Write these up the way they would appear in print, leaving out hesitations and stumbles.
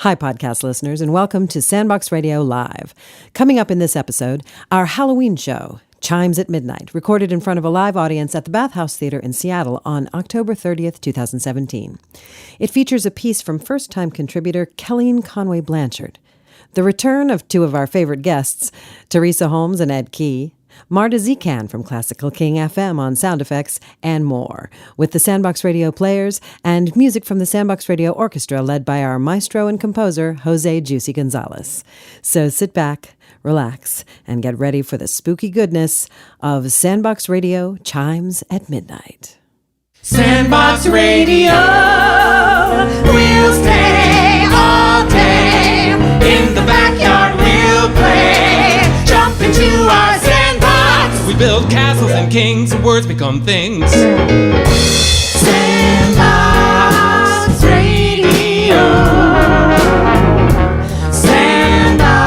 Hi, podcast listeners, and welcome to Sandbox Radio Live. Coming up in this episode, our Halloween show, Chimes at Midnight, recorded in front of a live audience at the Bathhouse Theater in Seattle on October 30th, 2017. It features a piece from first-time contributor Kelleen Conway Blanchard, the return of two of our favorite guests, Theresa Holmes and Ed Key, Marta Zikan from Classical King FM on sound effects, and more, with the Sandbox Radio players and music from the Sandbox Radio Orchestra led by our maestro and composer, Jose Juicy Gonzales. So sit back, relax, and get ready for the spooky goodness of Sandbox Radio Chimes at Midnight. Sandbox Radio, we'll stay all day. In the backyard we'll play. Jump into our sandbox. We build castles and kings and words become things. Sandbox Radio. Sandbox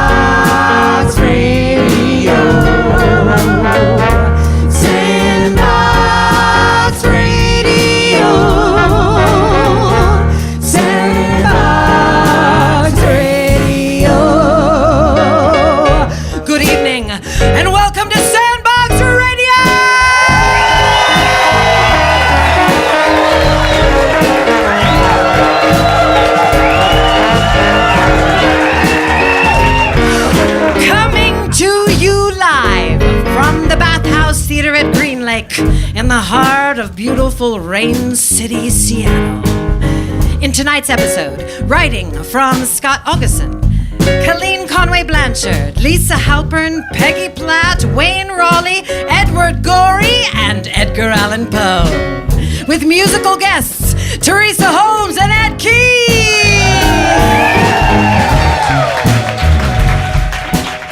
Radio. Sandbox Radio. Sandbox Radio. Good evening and welcome to Sandbox Radio! Coming to you live from the Bathhouse Theater at Green Lake in the heart of beautiful Rain City, Seattle. In tonight's episode, writing from Scot, Augustson, Kelleen Conway Blanchard, Lisa Halpern, Peggy Platt, Wayne Rawley, Edward Gorey, and Edgar Allan Poe. With musical guests, Theresa Holmes and Ed Key!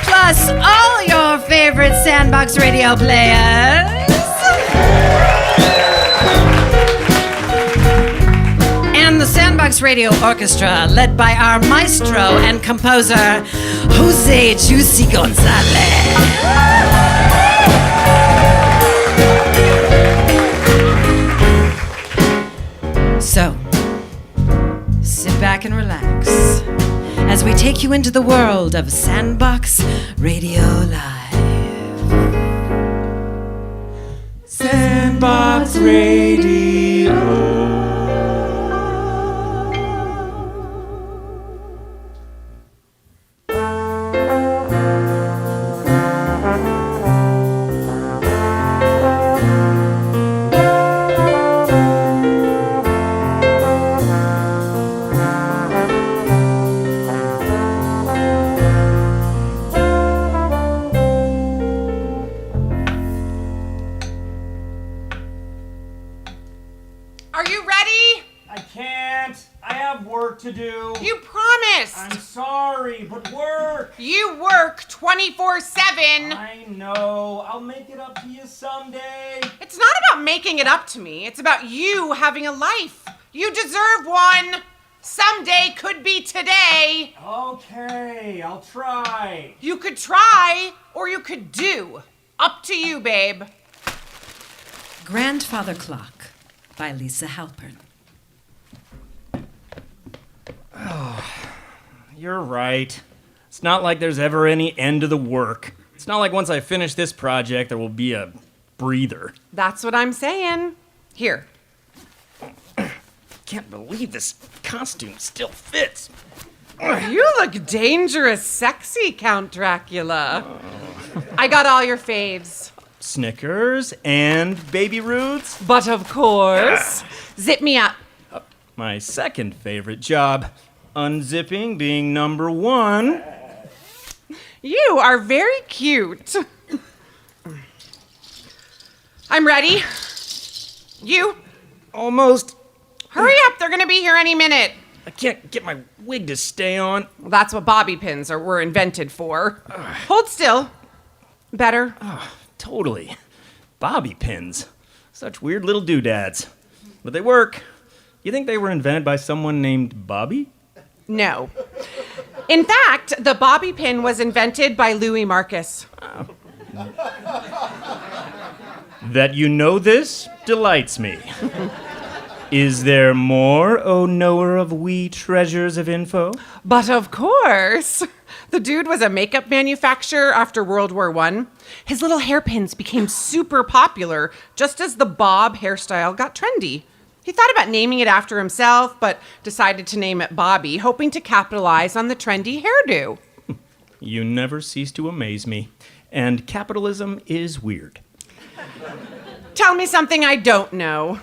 Plus all your favorite Sandbox Radio players. And the Sandbox Radio Orchestra, led by our maestro and composer, Jose Juicy Gonzales. So, sit back and relax as we take you into the world of Sandbox Radio Live. Sandbox Radio. To do. You promised! I'm sorry, but work! You work 24/7! I know. I'll make it up to you someday. It's not about making it up to me. It's about you having a life. You deserve one. Someday could be today. Okay, I'll try. You could try, or you could do. Up to you, babe. Grandfather Clock by Lisa Halpern. Oh, you're right. It's not like there's ever any end to the work. It's not like once I finish this project, there will be a breather. That's what I'm saying. Here. Can't believe this costume still fits. You look dangerous sexy, Count Dracula. I got all your faves. Snickers and Baby Ruths. But of course. Zip me up. My second favorite job. Unzipping being number one. You are very cute. I'm ready. You? Almost. Hurry up, they're gonna be here any minute. I can't get my wig to stay on. Well, that's what bobby pins were invented for. Hold still. Better. Oh, totally. Bobby pins. Such weird little doodads. But they work. You think they were invented by someone named Bobby? No. In fact, the bobby pin was invented by Louis Marcus. Oh. That you know this delights me. Is there more, O knower of wee treasures of info? But of course. The dude was a makeup manufacturer after World War I. His little hairpins became super popular just as the bob hairstyle got trendy. He thought about naming it after himself, but decided to name it Bobby, hoping to capitalize on the trendy hairdo. You never cease to amaze me. And capitalism is weird. Tell me something I don't know.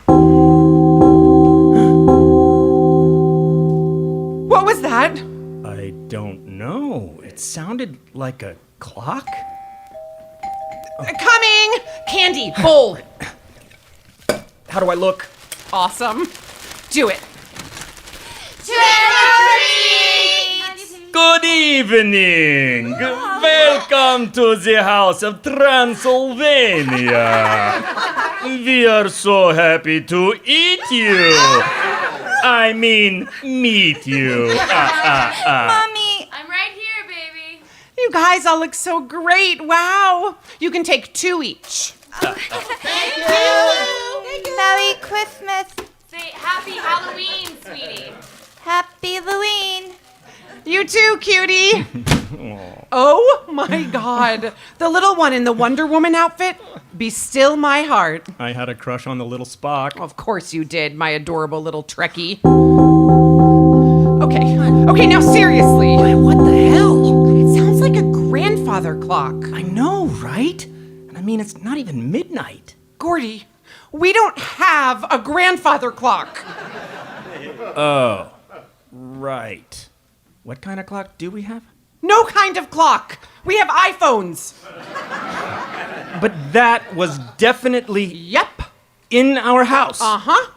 What was that? I don't know. It sounded like a clock? Coming! Candy, bowl. How do I look? Awesome. Do it. Good evening! Welcome to the House of Transylvania! We are so happy to eat you! I mean, meet you. Mommy! I'm right here, baby. You guys all look so great. Wow. You can take 2 each. Thank you. Merry Christmas. Say Happy Halloween, sweetie. Happy Halloween. You too, cutie. Oh my God. The little one in the Wonder Woman outfit. Be still my heart. I had a crush on the little Spock. Of course you did, my adorable little Trekkie. Okay, now seriously. What the hell? It sounds like a grandfather clock. I know, right? And I mean, it's not even midnight. Gordy, we don't have a grandfather clock. Oh, right. What kind of clock do we have? No kind of clock. We have iPhones. But that was definitely Yep. in our house. Uh-huh.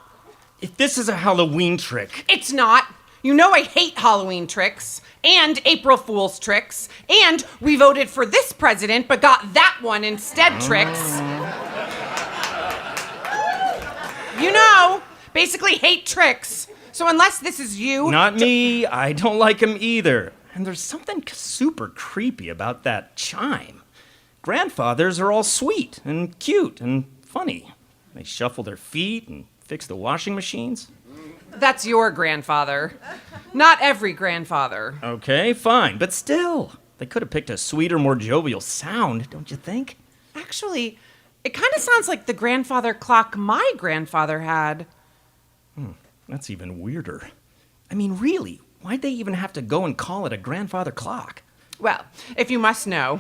If this is a Halloween trick. It's not. You know I hate Halloween tricks and April Fool's tricks, and we voted for this president but got that one instead tricks. You know, basically hate tricks. So unless this is you... Not me. I don't like him either. And there's something super creepy about that chime. Grandfathers are all sweet and cute and funny. They shuffle their feet and fix the washing machines. That's your grandfather. Not every grandfather. Okay, fine. But still, they could have picked a sweeter, more jovial sound, don't you think? Actually, it kind of sounds like the grandfather clock my grandfather had. That's even weirder. I mean, really, why'd they even have to go and call it a grandfather clock? Well, if you must know.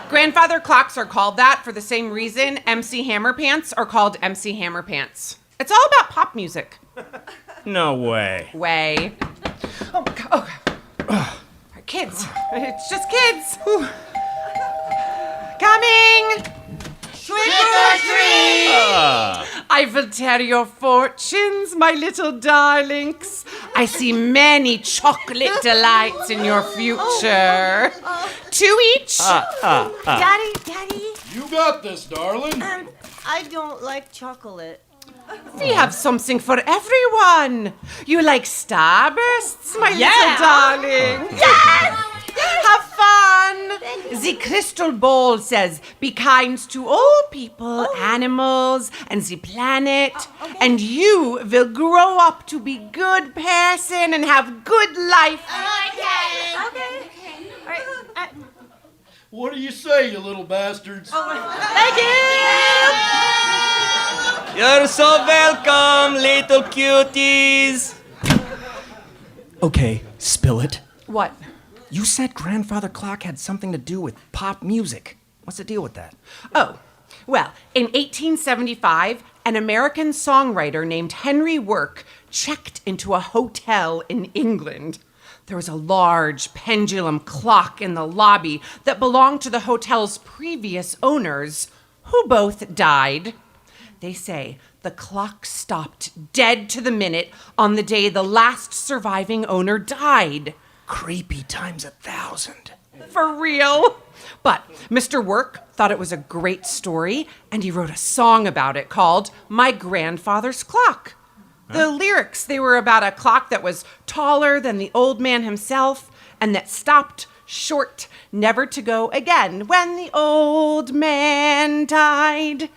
Grandfather clocks are called that for the same reason MC Hammer Pants are called MC Hammer Pants. It's all about pop music. No way. Way. Oh my God. Oh. Kids. It's just kids. Whew. Coming. Trick or treat. I will tell your fortunes, my little darlings. I see many chocolate delights in your future. 2 each. Daddy. You got this, darling. I don't like chocolate. We have something for everyone. You like starbursts, my little darling? Yes! Have fun. The crystal ball says, be kind to all people, animals, and the planet. And you will grow up to be good person and have good life. Okay. All right. What do you say, you little bastards? Thank you. You're so welcome, little cuties. Okay, spill it. What? You said grandfather clock had something to do with pop music. What's the deal with that? Oh, well, in 1875, an American songwriter named Henry Work checked into a hotel in England. There was a large pendulum clock in the lobby that belonged to the hotel's previous owners, who both died. They say the clock stopped dead to the minute on the day the last surviving owner died. Creepy times 1,000. For real. But Mr. Work thought it was a great story, and he wrote a song about it called My Grandfather's Clock. The lyrics, they were about a clock that was taller than the old man himself and that stopped short, never to go again when the old man died.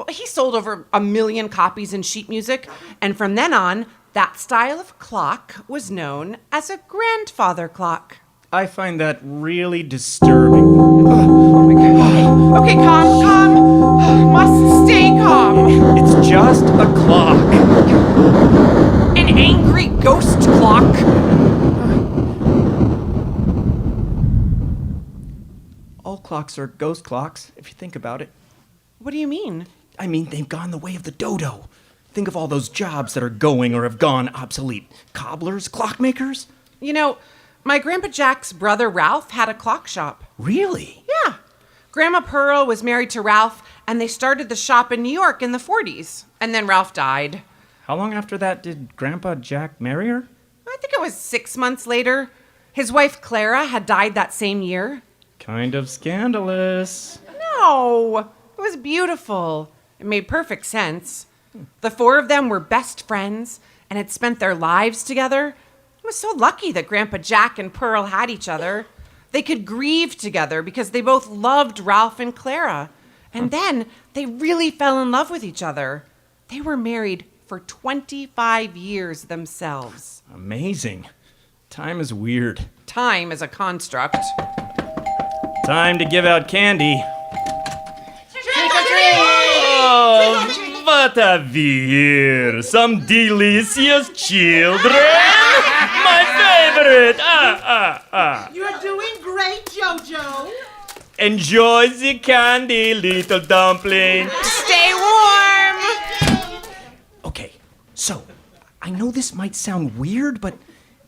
He sold over 1 million copies in sheet music, and from then on, that style of clock was known as a grandfather clock. I find that really disturbing. Oh my God. Okay, calm. Must stay calm. It's just a clock. An angry ghost clock. All clocks are ghost clocks, if you think about it. What do you mean? I mean, they've gone the way of the dodo. Think of all those jobs that are going or have gone obsolete. Cobblers, clockmakers. You know, my Grandpa Jack's brother Ralph had a clock shop. Really? Yeah. Grandma Pearl was married to Ralph, and they started the shop in New York in the 40s. And then Ralph died. How long after that did Grandpa Jack marry her? I think it was 6 months later. His wife Clara had died that same year. Kind of scandalous. No, it was beautiful. It made perfect sense. The four of them were best friends and had spent their lives together. It was so lucky that Grandpa Jack and Pearl had each other. They could grieve together because they both loved Ralph and Clara. And then they really fell in love with each other. They were married for 25 years themselves. Amazing. Time is weird. Time is a construct. Time to give out candy. Oh, what have we here? Some delicious children? My favorite! You're doing great, Jojo. Enjoy the candy, little dumpling. Stay warm! Okay, so, I know this might sound weird, but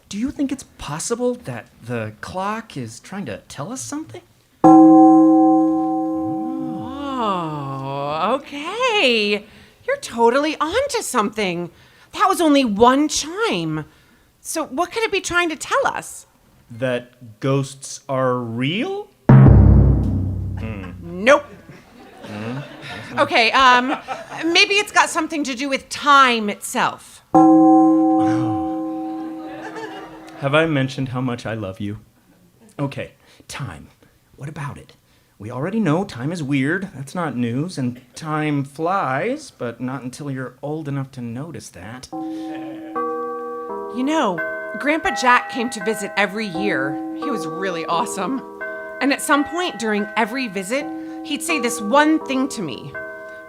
do you think it's possible that the clock is trying to tell us something? Oh, okay. You're totally onto something. That was only one chime. So what could it be trying to tell us? That ghosts are real? Nope. Okay, maybe it's got something to do with time itself. Have I mentioned how much I love you? Okay, time. What about it? We already know time is weird. That's not news. And time flies, but not until you're old enough to notice that. You know, Grandpa Jack came to visit every year. He was really awesome. And at some point during every visit, he'd say this one thing to me.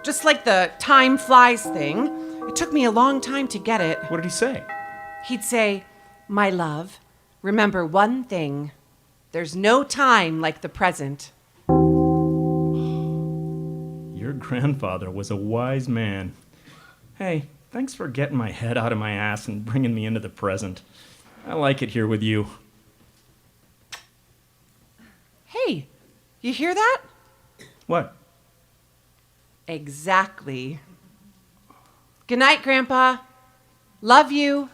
Just like the time flies thing, it took me a long time to get it. What did he say? He'd say, "My love, remember one thing. There's no time like the present." Your grandfather was a wise man. Hey, thanks for getting my head out of my ass and bringing me into the present. I like it here with you. Hey, you hear that? What? Exactly. Good night, Grandpa. Love you.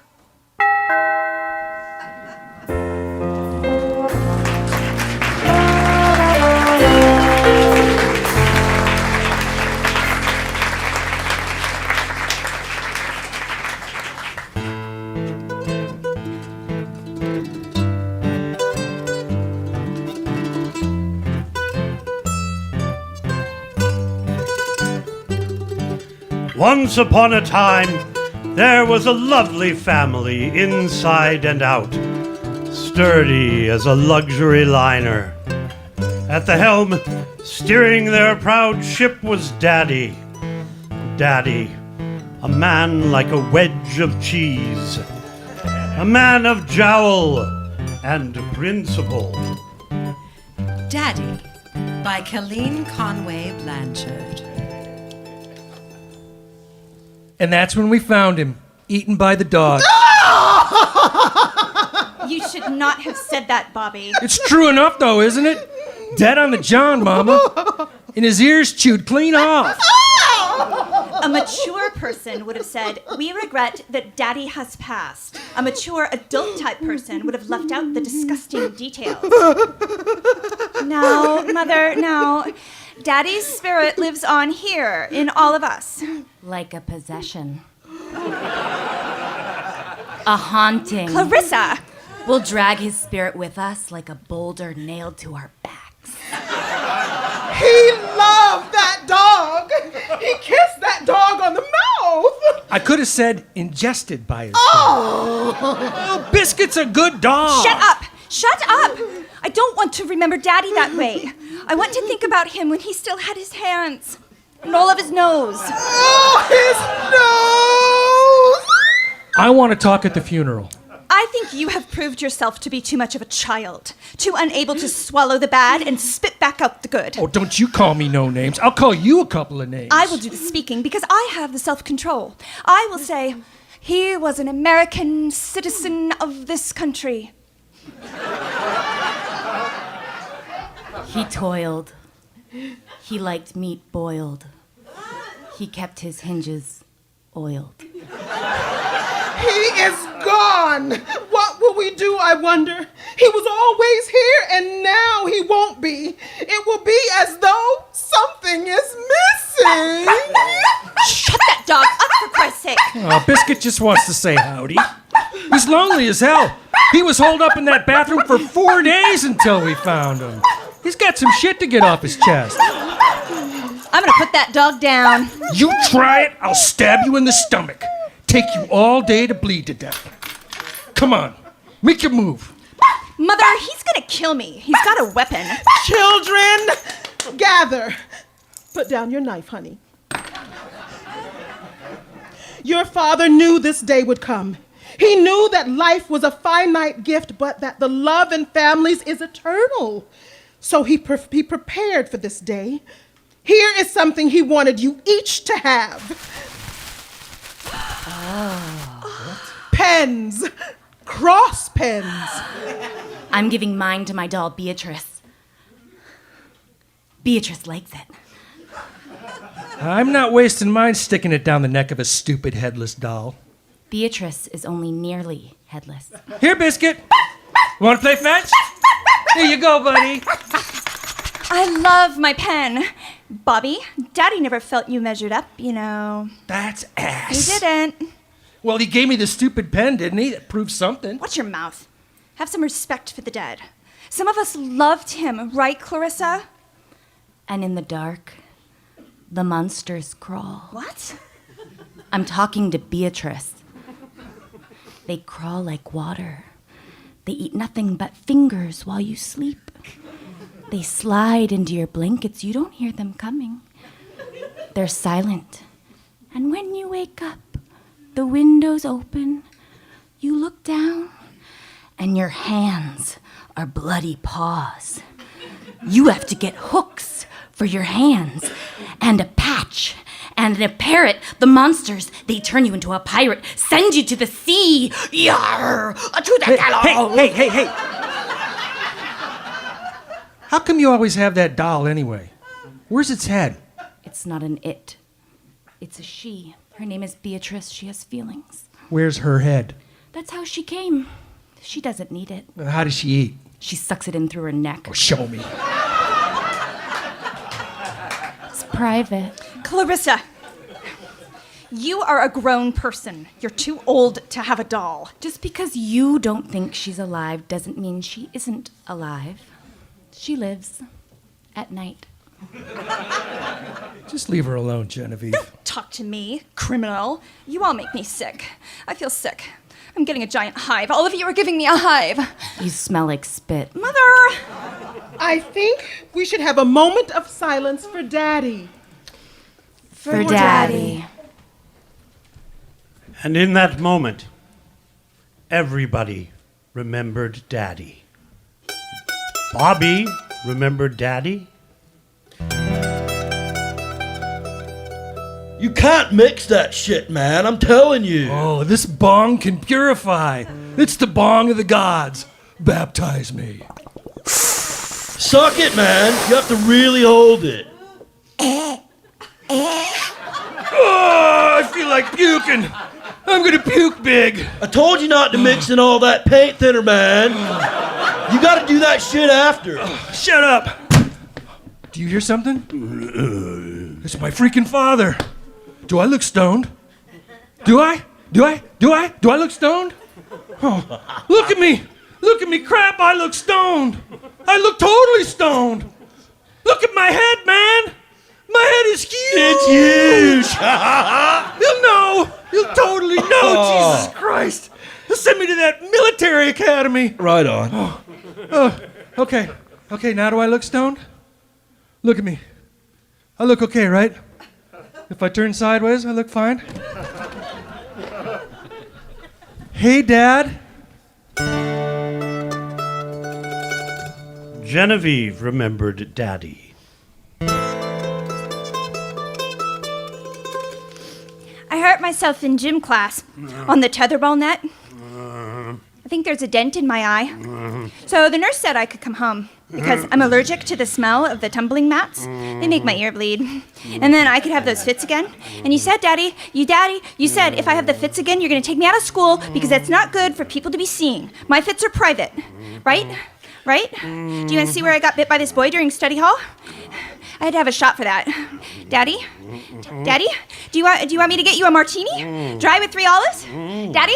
Once upon a time, there was a lovely family inside and out, sturdy as a luxury liner. At the helm, steering their proud ship, was Daddy. Daddy, a man like a wedge of cheese, a man of jowl and principle. Daddy, by Kelleen Conway Blanchard. And that's when we found him, eaten by the dog. You should not have said that, Bobby. It's true enough, though, isn't it? Dead on the John, Mama. And his ears chewed clean off. A mature person would have said, "We regret that Daddy has passed." A mature adult-type person would have left out the disgusting details. No, Mother, no. Daddy's spirit lives on here, in all of us. Like a possession. A haunting. Clarissa! We'll drag his spirit with us like a boulder nailed to our backs. He loves love that dog. He kissed that dog on the mouth. I could have said ingested by his dog. Oh, Biscuit's a good dog. Shut up! Shut up! I don't want to remember Daddy that way. I want to think about him when he still had his hands and all of his nose. Oh, his nose! I want to talk at the funeral. I think you have proved yourself to be too much of a child, too unable to swallow the bad and spit back out the good. Oh, don't you call me no names. I'll call you a couple of names. I will do the speaking because I have the self-control. I will say, he was an American citizen of this country. He toiled. He liked meat boiled. He kept his hinges oiled. He is gone. What will we do, I wonder? He was always here, and now he won't be. It will be as though something is missing. Shut that dog up, for Christ's sake. Oh, Biscuit just wants to say howdy. He's lonely as hell. He was holed up in that bathroom for 4 days until we found him. He's got some shit to get off his chest. I'm gonna put that dog down. You try it, I'll stab you in the stomach. Take you all day to bleed to death. Come on, make your move. Mother, he's gonna kill me. He's got a weapon. Children, gather. Put down your knife, honey. Your father knew this day would come. He knew that life was a finite gift, but that the love in families is eternal. So he prepared for this day. Here is something he wanted you each to have. Pens. Cross pens. I'm giving mine to my doll, Beatrice. Beatrice likes it. I'm not wasting mine sticking it down the neck of a stupid headless doll. Beatrice is only nearly headless. Here, Biscuit. Want to play fetch? Here you go, buddy. I love my pen. Bobby, Daddy never felt you measured up, you know. That's ass. He didn't. Well, he gave me the stupid pen, didn't he? That proves something. Watch your mouth. Have some respect for the dead. Some of us loved him, right, Clarissa? And in the dark, the monsters crawl. What? I'm talking to Beatrice. They crawl like water. They eat nothing but fingers while you sleep. They slide into your blankets. You don't hear them coming. They're silent. And when you wake up, the window's open. You look down, and your hands are bloody paws. You have to get hooks for your hands, and a patch, and a parrot. The monsters, they turn you into a pirate, send you to the sea. Yarr! To the gallows! Hey. How come you always have that doll anyway? Where's its head? It's not an it. It's a she. Her name is Beatrice. She has feelings. Where's her head? That's how she came. She doesn't need it. How does she eat? She sucks it in through her neck. Oh, show me. It's private. Clarissa, you are a grown person. You're too old to have a doll. Just because you don't think she's alive doesn't mean she isn't alive. She lives at night. Just leave her alone, Genevieve. Don't talk to me, criminal. You all make me sick. I feel sick. I'm getting a giant hive. All of you are giving me a hive. You smell like spit. Mother! I think we should have a moment of silence for Daddy. For Daddy. And in that moment, everybody remembered Daddy. Bobby remembered Daddy. You can't mix that shit, man. I'm telling you. Oh, this bong can purify. It's the bong of the gods. Baptize me. Suck it, man. You have to really hold it. Oh, I feel like puking. I'm gonna puke big. I told you not to mix in all that paint thinner, man. You gotta do that shit after. Shut up. Do you hear something? It's my freaking father. Do I look stoned? Do I look stoned? Oh, look at me. Look at me. Crap, I look stoned. I look totally stoned. Look at my head, man. My head is huge. It's huge. You'll know. You'll totally know. Jesus Christ. They'll send me to that military academy. Right on. Okay. Okay, now do I look stoned? Look at me. I look okay, right? If I turn sideways, I look fine. Hey, Dad. Genevieve remembered Daddy. I hurt myself in gym class on the tetherball net. I think there's a dent in my eye. So the nurse said I could come home because I'm allergic to the smell of the tumbling mats. They make my ear bleed. And then I could have those fits again. And you said, Daddy, you said if I have the fits again, you're going to take me out of school because that's not good for people to be seeing. My fits are private, right? Right? Do you want to see where I got bit by this boy during study hall? I had to have a shot for that. Daddy? Daddy? Do you want me to get you a martini? Dry with 3 olives? Daddy?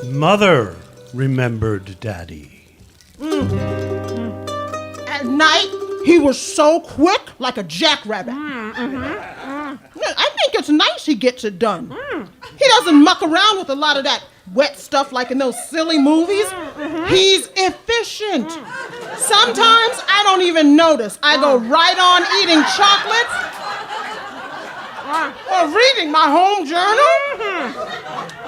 Mother remembered Daddy. At night, he was so quick, like a jackrabbit. I think it's nice he gets it done. He doesn't muck around with a lot of that wet stuff like in those silly movies. He's efficient. Sometimes I don't even notice. I go right on eating chocolates or reading my home journal,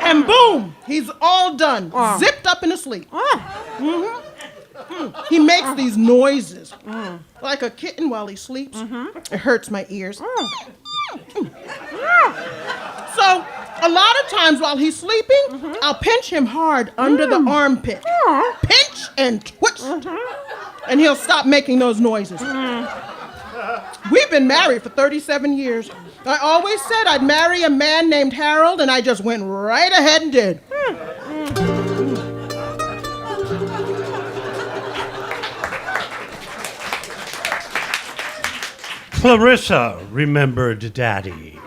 and boom, he's all done, zipped up and asleep. He makes these noises like a kitten while he sleeps. It hurts my ears. So a lot of times while he's sleeping, I'll pinch him hard under the armpit. Pinch and twist. And he'll stop making those noises. We've been married for 37 years. I always said I'd marry a man named Harold, and I just went right ahead and did. Clarissa remembered Daddy.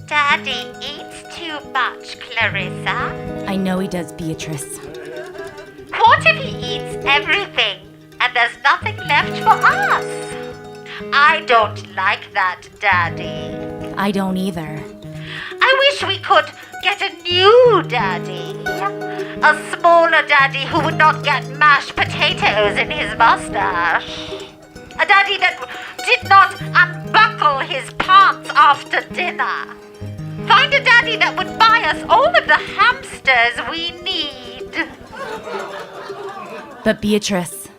Daddy eats too much, Clarissa. I know he does, Beatrice. What if he eats everything and there's nothing left for us? I don't like that, Daddy. I don't either. I wish we could get a new Daddy. A smaller Daddy who would not get mashed potatoes in his mustache. A Daddy that did not unbuckle his pants after dinner. Find a Daddy that would buy us all of the hamsters we need. But Beatrice,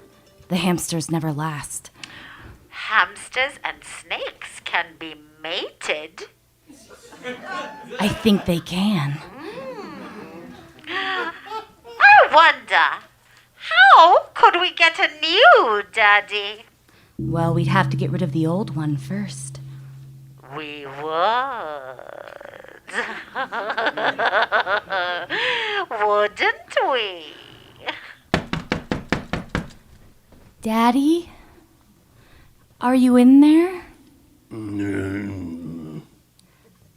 the hamsters never last. Hamsters and snakes can be mated. I think they can. I wonder, how could we get a new Daddy? Well, we'd have to get rid of the old one first. We would. Wouldn't we? Daddy? Are you in there?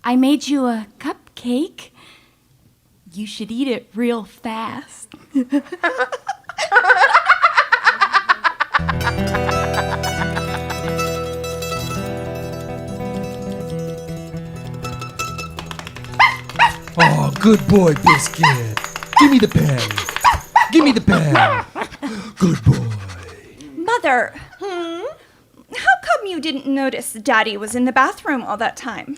I made you a cupcake. You should eat it real fast. Oh, good boy, Biscuit. Give me the pen. Give me the pen. Good boy. Mother, how come you didn't notice Daddy was in the bathroom all that time?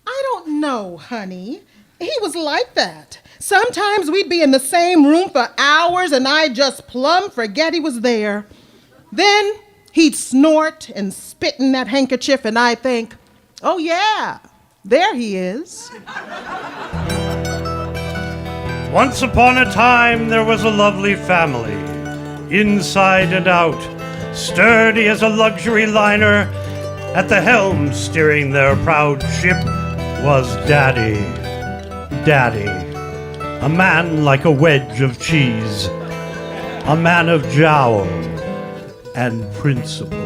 I don't know, honey. He was like that. Sometimes we'd be in the same room for hours and I'd just plumb forget he was there. Then he'd snort and spit in that handkerchief and I'd think, oh yeah, there he is. Once upon a time, there was a lovely family, inside and out, sturdy as a luxury liner. At the helm, steering their proud ship, was Daddy. Daddy, a man like a wedge of cheese, a man of jowl and principle.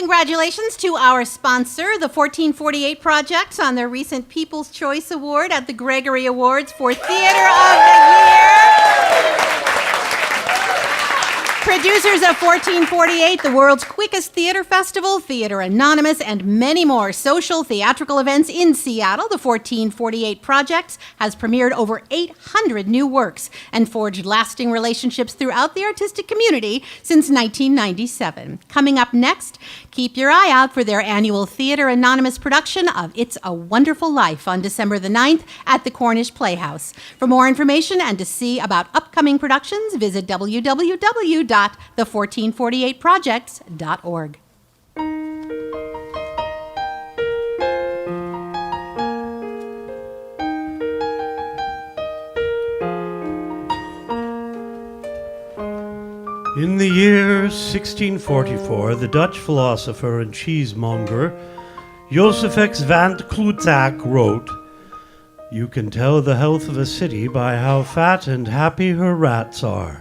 congratulations to our sponsor, the 1448 Project, on their recent People's Choice Award at the Gregory Awards for Theater of the Year. Producers of 1448, the world's quickest theater festival, Theater Anonymous, and many more social theatrical events in Seattle, the 1448 Project has premiered over 800 new works and forged lasting relationships throughout the artistic community since 1997. Coming up next, keep your eye out for their annual Theater Anonymous production of It's a Wonderful Life on December the 9th at the Cornish Playhouse. For more information and to see about upcoming productions, visit www.the1448projects.org. In the year 1644, the Dutch philosopher and cheesemonger Josephus van Clutzac wrote, "You can tell the health of a city by how fat and happy her rats are."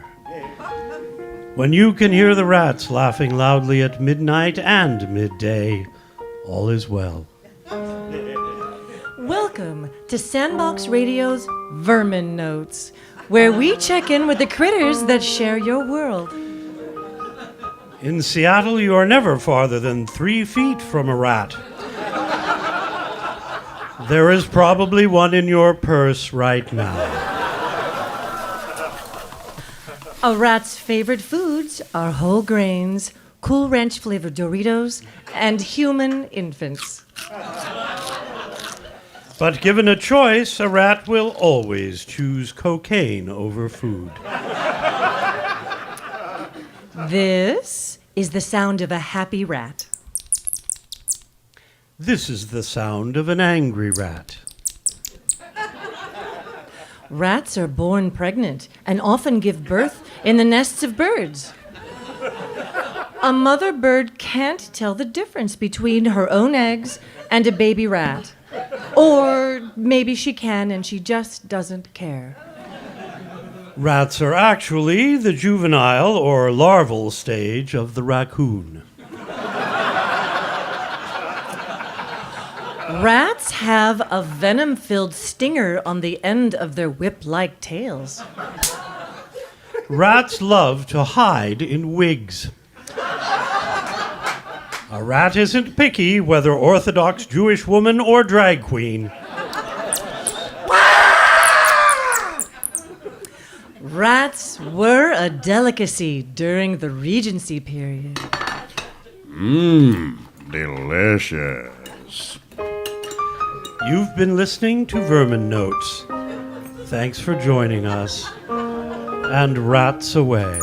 When you can hear the rats laughing loudly at midnight and midday, all is well. Welcome to Sandbox Radio's Vermin Notes, where we check in with the critters that share your world. In Seattle, you are never farther than 3 feet from a rat. There is probably one in your purse right now. A rat's favorite foods are whole grains, Cool Ranch flavored Doritos, and human infants. But given a choice, a rat will always choose cocaine over food. This is the sound of a happy rat. This is the sound of an angry rat. Rats are born pregnant and often give birth in the nests of birds. A mother bird can't tell the difference between her own eggs and a baby rat. Or maybe she can and she just doesn't care. Rats are actually the juvenile or larval stage of the raccoon. Rats have a venom-filled stinger on the end of their whip-like tails. Rats love to hide in wigs. A rat isn't picky, whether Orthodox Jewish woman or drag queen. Rats were a delicacy during the Regency period. Delicious. You've been listening to Vermin Notes. Thanks for joining us. And rats away.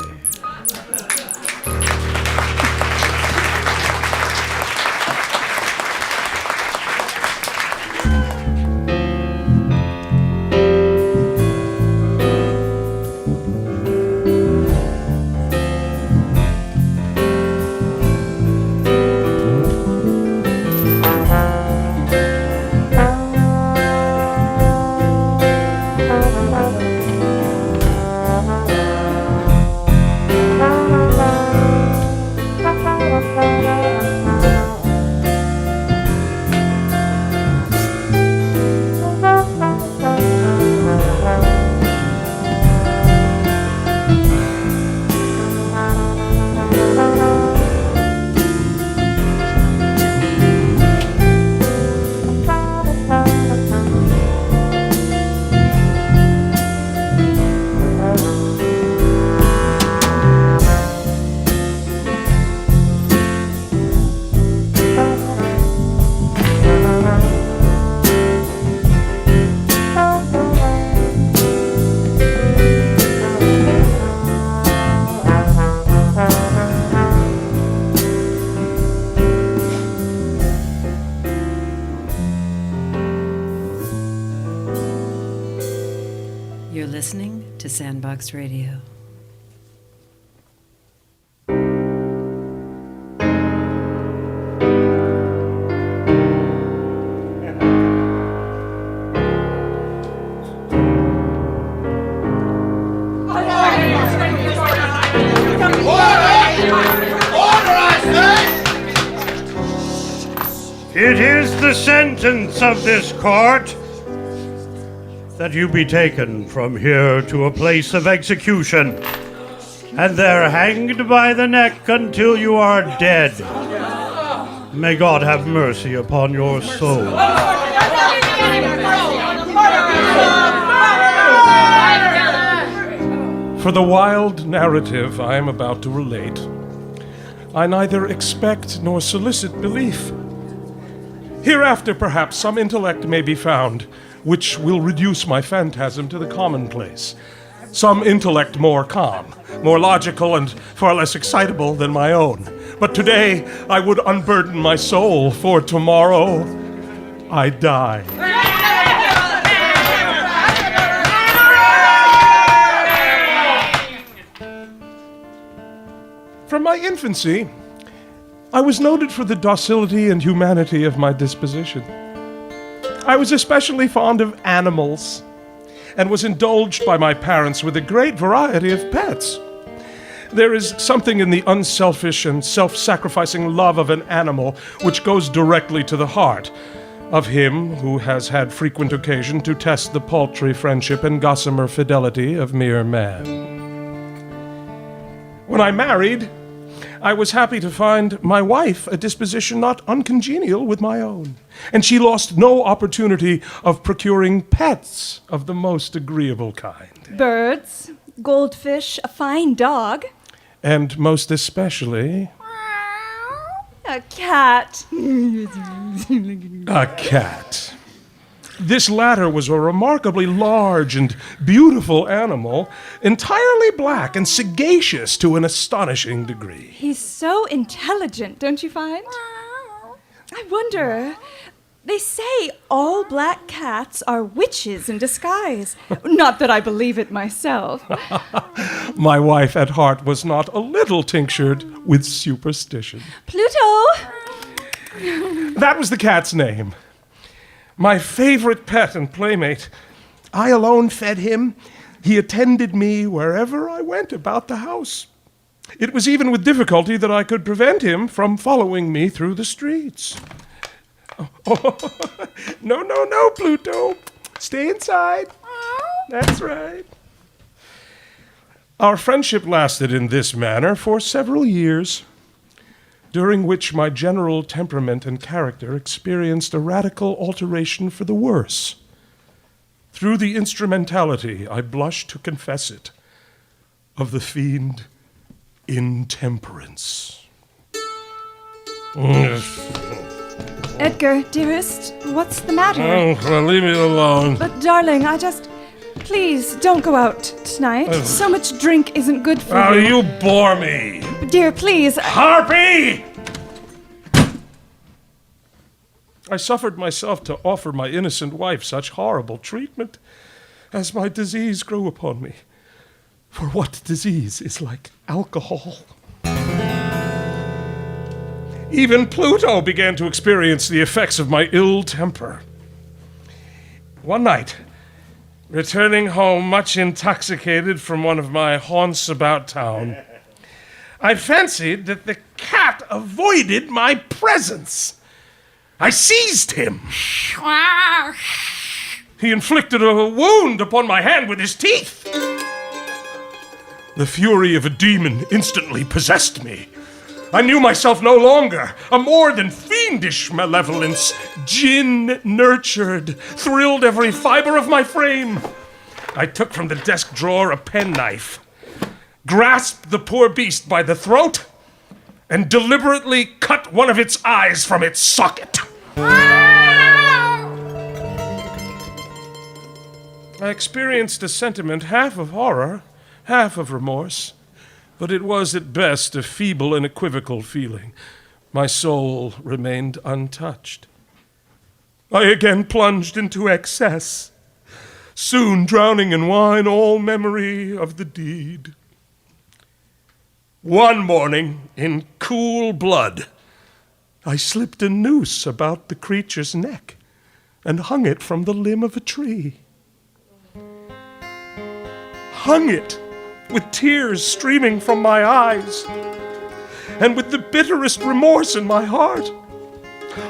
Listening to Sandbox Radio. It is the sentence of this court that you be taken from here to a place of execution, and there hanged by the neck until you are dead. May God have mercy upon your soul. For the wild narrative I am about to relate, I neither expect nor solicit belief. Hereafter, perhaps, some intellect may be found which will reduce my phantasm to the commonplace. Some intellect more calm, more logical, and far less excitable than my own. But today I would unburden my soul, for tomorrow I die. From my infancy, I was noted for the docility and humanity of my disposition. I was especially fond of animals, and was indulged by my parents with a great variety of pets. There is something in the unselfish and self-sacrificing love of an animal which goes directly to the heart of him who has had frequent occasion to test the paltry friendship and gossamer fidelity of mere man. When I married, I was happy to find my wife a disposition not uncongenial with my own, and she lost no opportunity of procuring pets of the most agreeable kind. Birds, goldfish, a fine dog. And most especially... a cat. a cat. This latter was a remarkably large and beautiful animal, entirely black and sagacious to an astonishing degree. He's so intelligent, don't you find? I wonder, they say all black cats are witches in disguise. Not that I believe it myself. My wife at heart was not a little tinctured with superstition. Pluto! That was the cat's name. My favorite pet and playmate. I alone fed him. He attended me wherever I went about the house. It was even with difficulty that I could prevent him from following me through the streets. Oh, no, Pluto. Stay inside. That's right. Our friendship lasted in this manner for several years, during which my general temperament and character experienced a radical alteration for the worse. Through the instrumentality, I blush to confess it, of the fiend intemperance. Edgar, dearest, what's the matter? Oh, well, leave me alone. But darling, please don't go out tonight. So much drink isn't good for you. Oh, you bore me. Dear, please. Harpy! I suffered myself to offer my innocent wife such horrible treatment as my disease grew upon me. For what disease is like alcohol? Even Pluto began to experience the effects of my ill temper. One night, returning home much intoxicated from one of my haunts about town, I fancied that the cat avoided my presence. I seized him. He inflicted a wound upon my hand with his teeth. The fury of a demon instantly possessed me. I knew myself no longer. A more than fiendish malevolence, gin-nurtured, thrilled every fiber of my frame. I took from the desk drawer a penknife, grasped the poor beast by the throat, and deliberately cut one of its eyes from its socket. I experienced a sentiment half of horror, half of remorse, but it was at best a feeble and equivocal feeling. My soul remained untouched. I again plunged into excess, soon drowning in wine all memory of the deed. One morning, in cool blood, I slipped a noose about the creature's neck and hung it from the limb of a tree. Hung it with tears streaming from my eyes and with the bitterest remorse in my heart.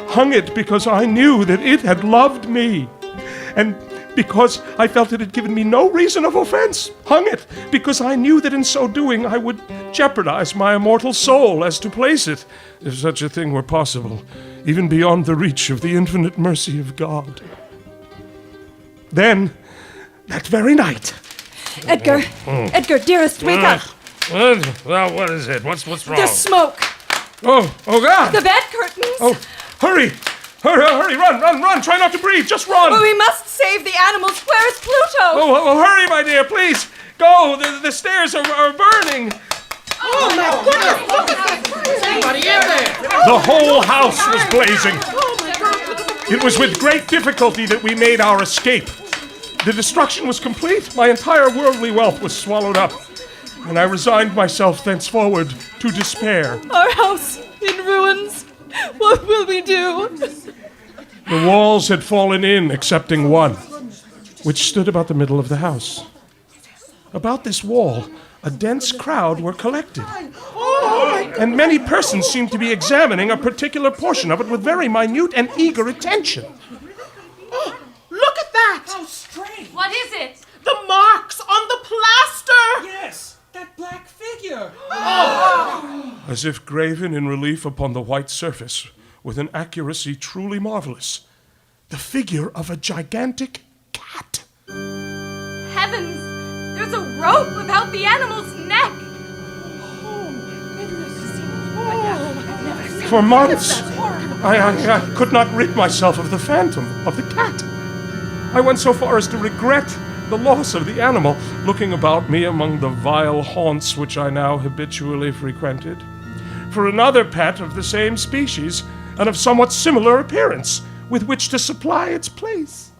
Hung it because I knew that it had loved me. And because I felt it had given me no reason of offense. Hung it because I knew that in so doing I would jeopardize my immortal soul as to place it, if such a thing were possible, even beyond the reach of the infinite mercy of God. Then, that very night... Edgar! Edgar, dearest, wake up! Well, what is it? What's wrong? There's smoke! Oh God! The bed curtains! Oh, hurry! Hurry, run! Try not to breathe, just run! But we must save the animals. Where is Pluto? Oh, hurry, my dear, please! Go! The stairs are burning! Oh my goodness! Look at that! Somebody in there! The whole house was blazing. Oh my God! It was with great difficulty that we made our escape. The destruction was complete. My entire worldly wealth was swallowed up. And I resigned myself thenceforward to despair. Our house in ruins. What will we do? The walls had fallen in, excepting one, which stood about the middle of the house. About this wall, a dense crowd were collected. And many persons seemed to be examining a particular portion of it with very minute and eager attention. Oh, look at that! How strange! What is it? The marks on the plaster! Yes, that black figure! As if graven in relief upon the white surface, with an accuracy truly marvelous, the figure of a gigantic cat. Heavens! There's a rope about the animal's neck! For months, I could not rid myself of the phantom of the cat. I went so far as to regret the loss of the animal, looking about me among the vile haunts which I now habitually frequented, for another pet of the same species and of somewhat similar appearance, with which to supply its place.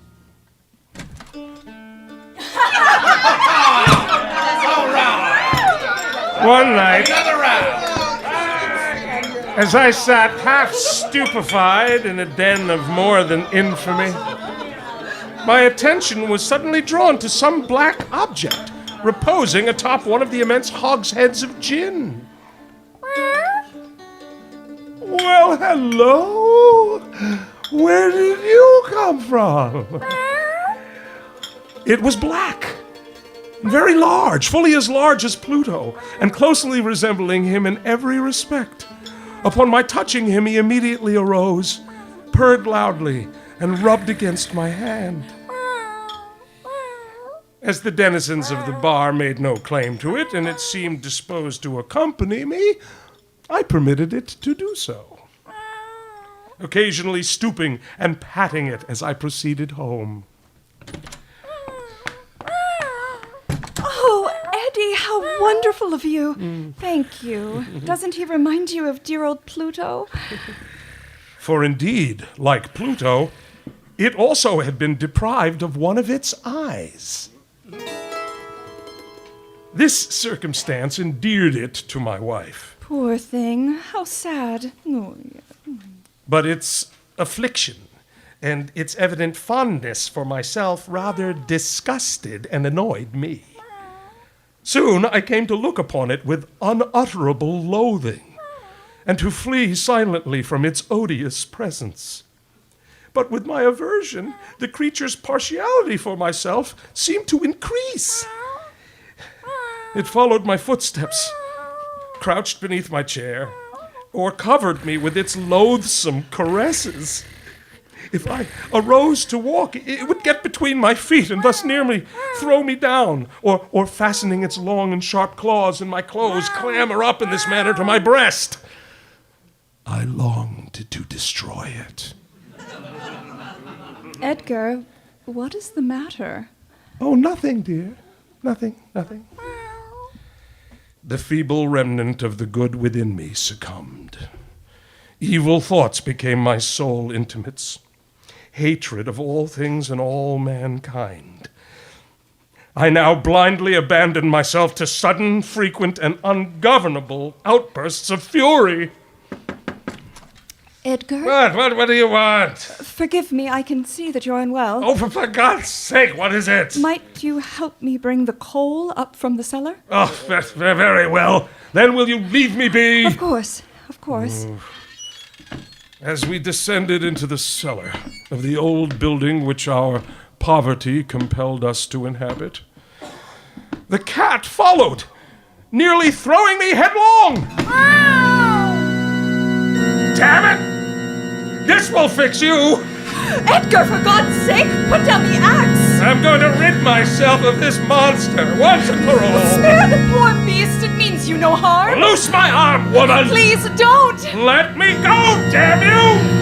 One night, as I sat half stupefied in a den of more than infamy, my attention was suddenly drawn to some black object reposing atop one of the immense hogsheads of gin. Well, hello! Where did you come from? It was black, very large, fully as large as Pluto, and closely resembling him in every respect. Upon my touching him, he immediately arose, purred loudly, and rubbed against my hand. As the denizens of the bar made no claim to it, and it seemed disposed to accompany me, I permitted it to do so, occasionally stooping and patting it as I proceeded home. Oh, Eddie, how wonderful of you. Thank you. Doesn't he remind you of dear old Pluto? For indeed, like Pluto, it also had been deprived of one of its eyes. This circumstance endeared it to my wife. Poor thing. How sad. Oh, yeah. But its affliction and its evident fondness for myself rather disgusted and annoyed me. Soon I came to look upon it with unutterable loathing, and to flee silently from its odious presence. But with my aversion, the creature's partiality for myself seemed to increase. It followed my footsteps, crouched beneath my chair, or covered me with its loathsome caresses. If I arose to walk, it would get between my feet and thus nearly throw me down, or fastening its long and sharp claws in my clothes, clamber up in this manner to my breast. I longed to destroy it. Edgar, what is the matter? Oh, nothing, dear. Nothing. The feeble remnant of the good within me succumbed. Evil thoughts became my sole intimates. Hatred of all things and all mankind. I now blindly abandoned myself to sudden, frequent, and ungovernable outbursts of fury. Edgar? What do you want? Forgive me, I can see that you're unwell. Oh, for God's sake, what is it? Might you help me bring the coal up from the cellar? Oh, very well. Then will you leave me be? Of course. As we descended into the cellar of the old building which our poverty compelled us to inhabit, the cat followed, nearly throwing me headlong. Damn it! This will fix you! Edgar, for God's sake, put down the axe! I'm going to rid myself of this monster once and for all. Spare the poor beast, it means you no harm. Loose my arm, woman! Please don't! Let me go, damn you!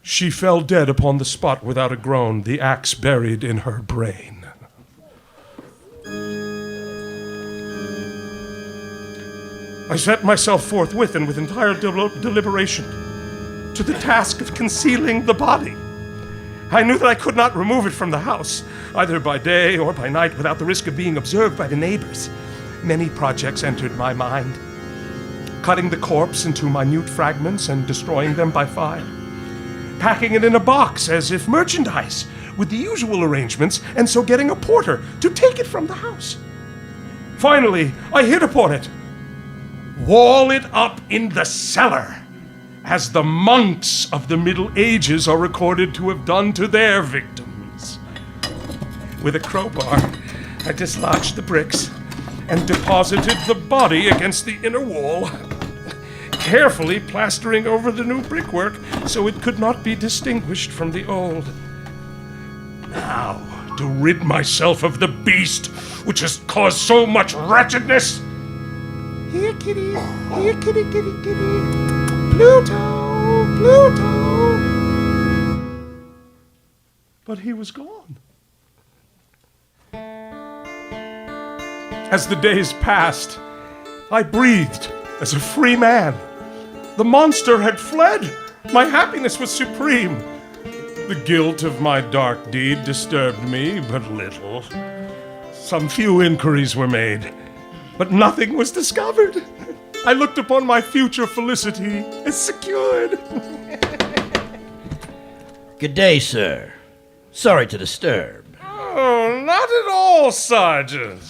She fell dead upon the spot without a groan, the axe buried in her brain. I set myself forthwith and with entire deliberation to the task of concealing the body. I knew that I could not remove it from the house, either by day or by night, without the risk of being observed by the neighbors. Many projects entered my mind. Cutting the corpse into minute fragments and destroying them by fire. Packing it in a box as if merchandise, with the usual arrangements, and so getting a porter to take it from the house. Finally, I hit upon it. Wall it up in the cellar, as the monks of the Middle Ages are recorded to have done to their victims. With a crowbar, I dislodged the bricks and deposited the body against the inner wall, carefully plastering over the new brickwork so it could not be distinguished from the old. Now, to rid myself of the beast which has caused so much wretchedness. Here, kitty. Here, kitty, kitty, kitty. Pluto, Pluto. But he was gone. As the days passed, I breathed as a free man. The monster had fled. My happiness was supreme. The guilt of my dark deed disturbed me but little. Some few inquiries were made, but nothing was discovered. I looked upon my future felicity as secured. Good day, sir. Sorry to disturb. Oh, not at all, Sergeant.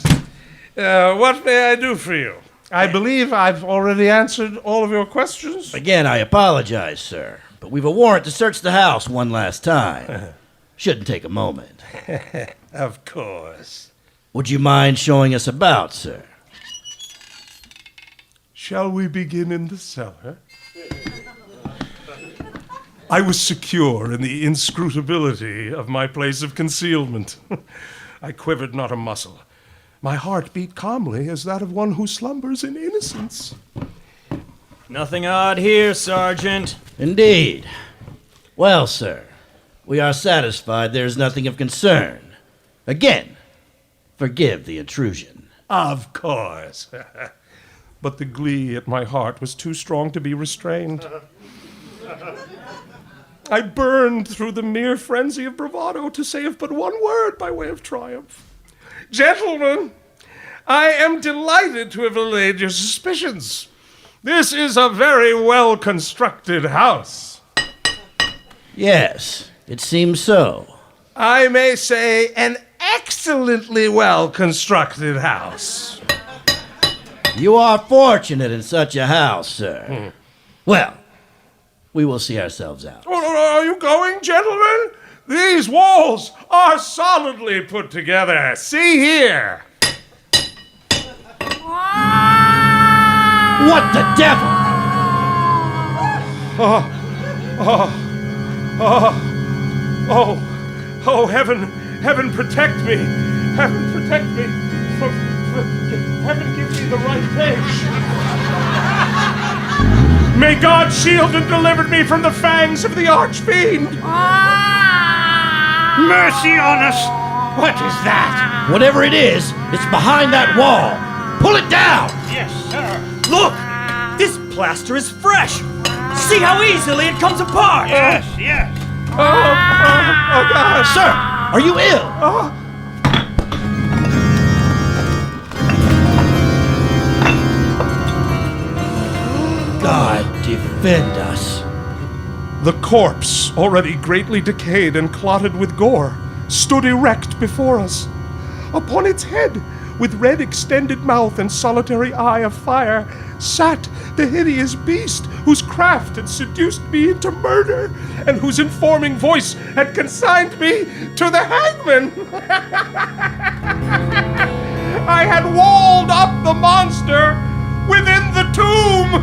What may I do for you? I believe I've already answered all of your questions. Again, I apologize, sir, but we've a warrant to search the house one last time. Shouldn't take a moment. Of course. Would you mind showing us about, sir? Shall we begin in the cellar? I was secure in the inscrutability of my place of concealment. I quivered not a muscle. My heart beat calmly as that of one who slumbers in innocence. Nothing odd here, Sergeant. Indeed. Well, sir, we are satisfied there is nothing of concern. Again, forgive the intrusion. Of course. But the glee at my heart was too strong to be restrained. I burned through the mere frenzy of bravado to say but one word by way of triumph. Gentlemen, I am delighted to have allayed your suspicions. This is a very well-constructed house. Yes, it seems so. I may say an excellently well-constructed house. You are fortunate in such a house, sir. Well, we will see ourselves out. Oh, are you going, gentlemen? These walls are solidly put together. See here. What the devil? Oh, heaven protect me. Heaven protect me. Heaven give me the right page. May God shield and deliver me from the fangs of the archfiend. Mercy on us! What is that? Whatever it is, it's behind that wall. Pull it down! Yes, sir. Look! This plaster is fresh! See how easily it comes apart! Yes, yes. Oh, God. Sir, are you ill? God defend us. The corpse, already greatly decayed and clotted with gore, stood erect before us. Upon its head with red extended mouth and solitary eye of fire, sat the hideous beast whose craft had seduced me into murder, and whose informing voice had consigned me to the hangman. I had walled up the monster within the tomb.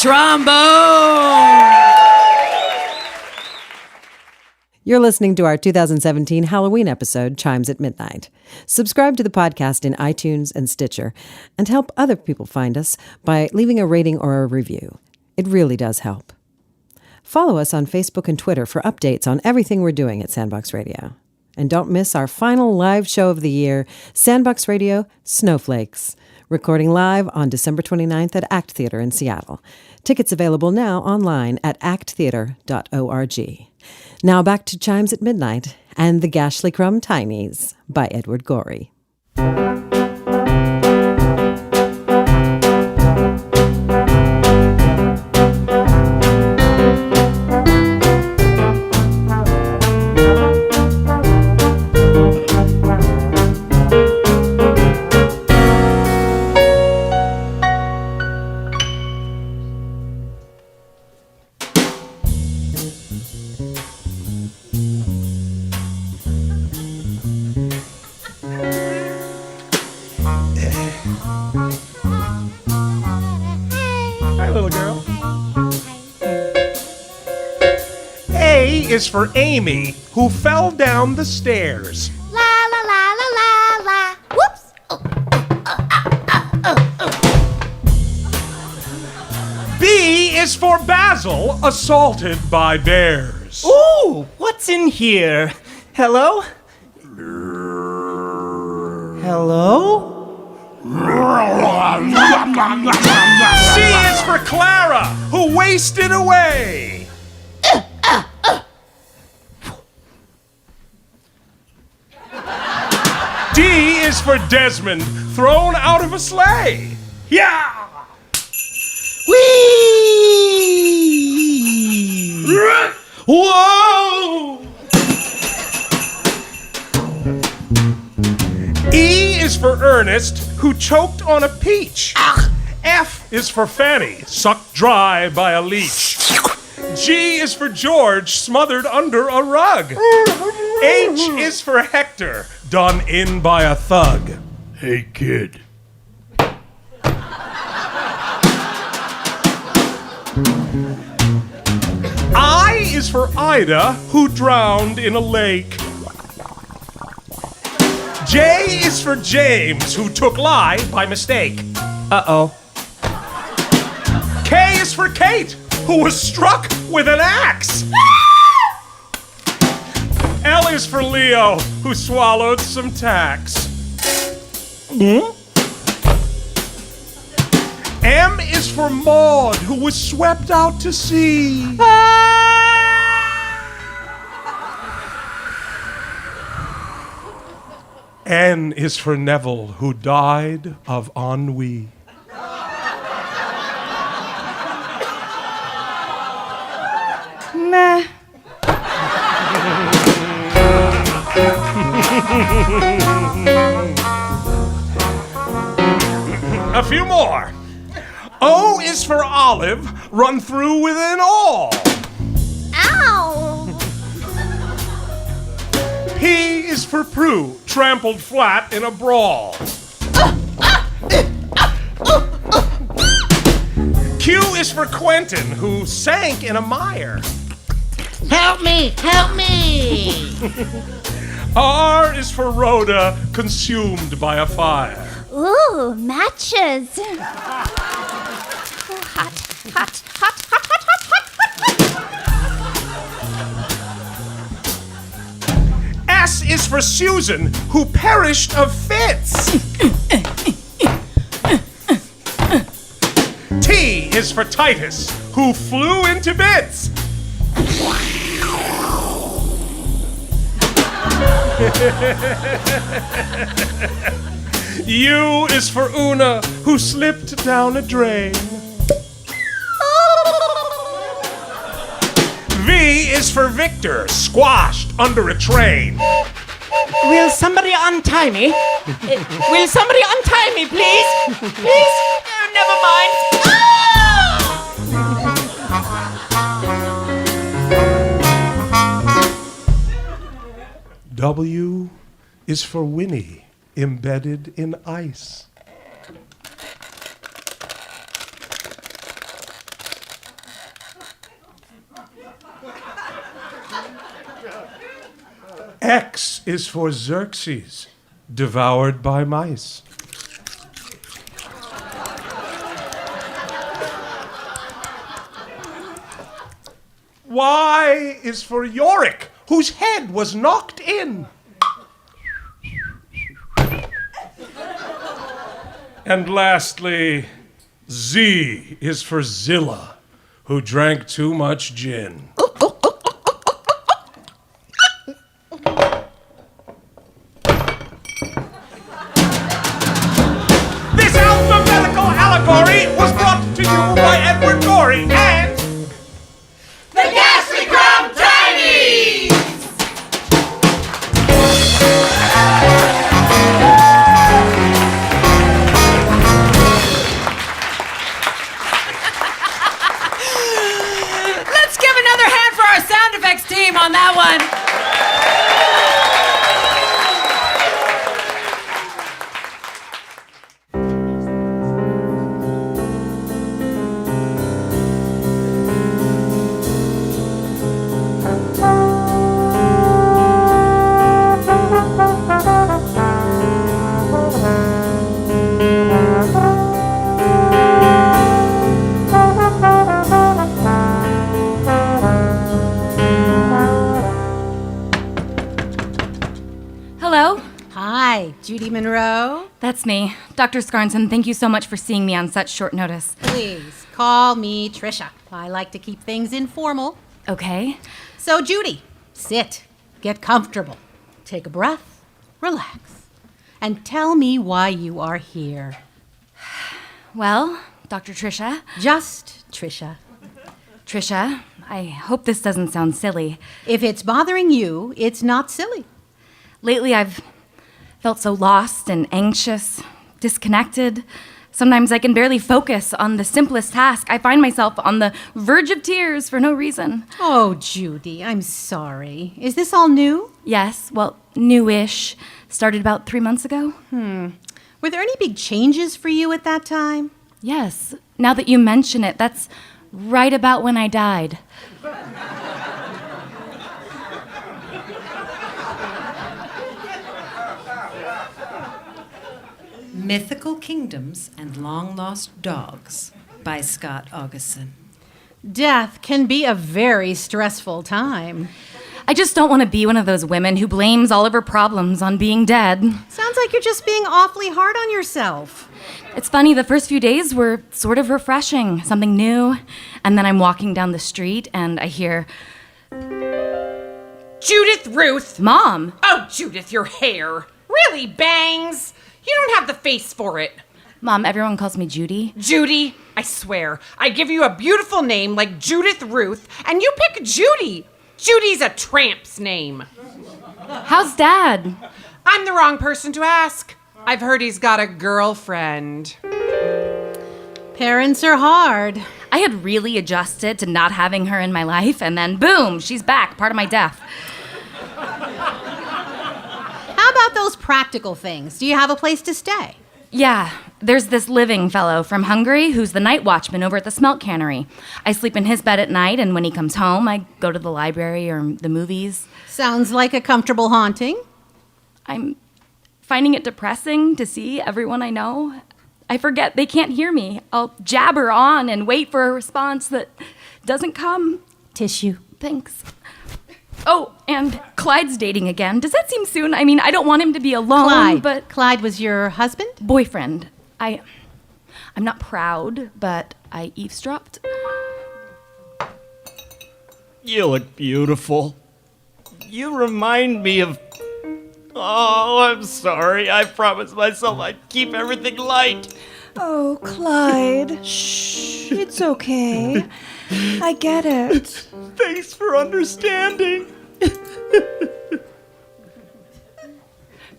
trombone. You're listening to our 2017 Halloween episode, Chimes at Midnight. Subscribe to the podcast in iTunes and Stitcher, and help other people find us by leaving a rating or a review. It really does help. Follow us on Facebook and Twitter for updates on everything we're doing at Sandbox Radio. And don't miss our final live show of the year, Sandbox Radio Snowflakes, recording live on December 29th at ACT Theater in Seattle. Tickets available now online at acttheater.org. Now back to Chimes at Midnight and the Gashylcrumb Tinies by Edward Gorey. Hi, little girl. A is for Amy, who fell down the stairs. La la la la la la. Whoops. B is for Basil, assaulted by bears. Ooh, what's in here? Hello? Hello? C is for Clara, who wasted away. D is for Desmond, thrown out of a sleigh. Yeah! Whee! Whoa! E is for Ernest, who choked on a peach. F is for Fanny, sucked dry by a leech. G is for George, smothered under a rug. H is for Hector, done in by a thug. Hey, kid. I is for Ida, who drowned in a lake. J is for James, who took lie by mistake. Uh-oh. K is for Kate, who was struck with an axe. L is for Leo, who swallowed some tacks. M is for Maud, who was swept out to sea. N is for Neville, who died of ennui. Meh. A few more. O is for Olive, run through with an awl. Ow! P is for Prue, trampled flat in a brawl. Q is for Quentin, who sank in a mire. Help me! Help me! R is for Rhoda, consumed by a fire. Ooh, matches. Ooh, hot, hot, hot, hot, hot, hot, hot. S is for Susan, who perished of fits. T is for Titus, who flew into bits. U is for Una, who slipped down a drain. V is for Victor, squashed under a train. Will somebody untie me? Will somebody untie me, please? Please? Never mind. W is for Winnie, embedded in ice. X is for Xerxes, devoured by mice. Y is for Yorick, whose head was knocked in. And lastly, Z is for Zilla, who drank too much gin. This alphabetical allegory was brought to you by Edward Gorey and The Gashylcrumb Tinies! Let's give another hand for our sound effects team on that one. That's me. Dr. Scarnson, thank you so much for seeing me on such short notice. Please, call me Trisha. I like to keep things informal. Okay. So, Judy, sit. Get comfortable. Take a breath. Relax. And tell me why you are here. Well, Dr. Trisha. Just Trisha. Trisha, I hope this doesn't sound silly. If it's bothering you, it's not silly. Lately, I've felt so lost and anxious, disconnected. Sometimes I can barely focus on the simplest task. I find myself on the verge of tears for no reason. Oh, Judy, I'm sorry. Is this all new? Yes, well, newish. Started about 3 months ago. Were there any big changes for you at that time? Yes. Now that you mention it, that's right about when I died. Mythical Kingdoms and Long-Lost Dogs by Scot, Augustson. Death can be a very stressful time. I just don't want to be one of those women who blames all of her problems on being dead. Sounds like you're just being awfully hard on yourself. It's funny, the first few days were sort of refreshing, something new. And then I'm walking down the street and I hear, Judith Ruth! Mom! Oh, Judith, your hair. Really bangs. You don't have the face for it. Mom, everyone calls me Judy. Judy, I swear, I give you a beautiful name like Judith Ruth, and you pick Judy. Judy's a tramp's name. How's Dad? I'm the wrong person to ask. I've heard he's got a girlfriend. Parents are hard. I had really adjusted to not having her in my life, and then boom, she's back, part of my death. How about those practical things? Do you have a place to stay? Yeah, there's this living fellow from Hungary who's the night watchman over at the smelt cannery. I sleep in his bed at night, and when he comes home, I go to the library or the movies. Sounds like a comfortable haunting. I'm finding it depressing to see everyone I know. I forget they can't hear me. I'll jabber on and wait for a response that doesn't come. Tissue. Thanks. Oh, and Clyde's dating again. Does that seem soon? I mean, I don't want him to be alone, Clyde. but... Clyde was your husband? Boyfriend. I'm not proud, but I eavesdropped. You look beautiful. You remind me of... Oh, I'm sorry. I promised myself I'd keep everything light. Oh, Clyde. Shh. It's okay. I get it. Thanks for understanding.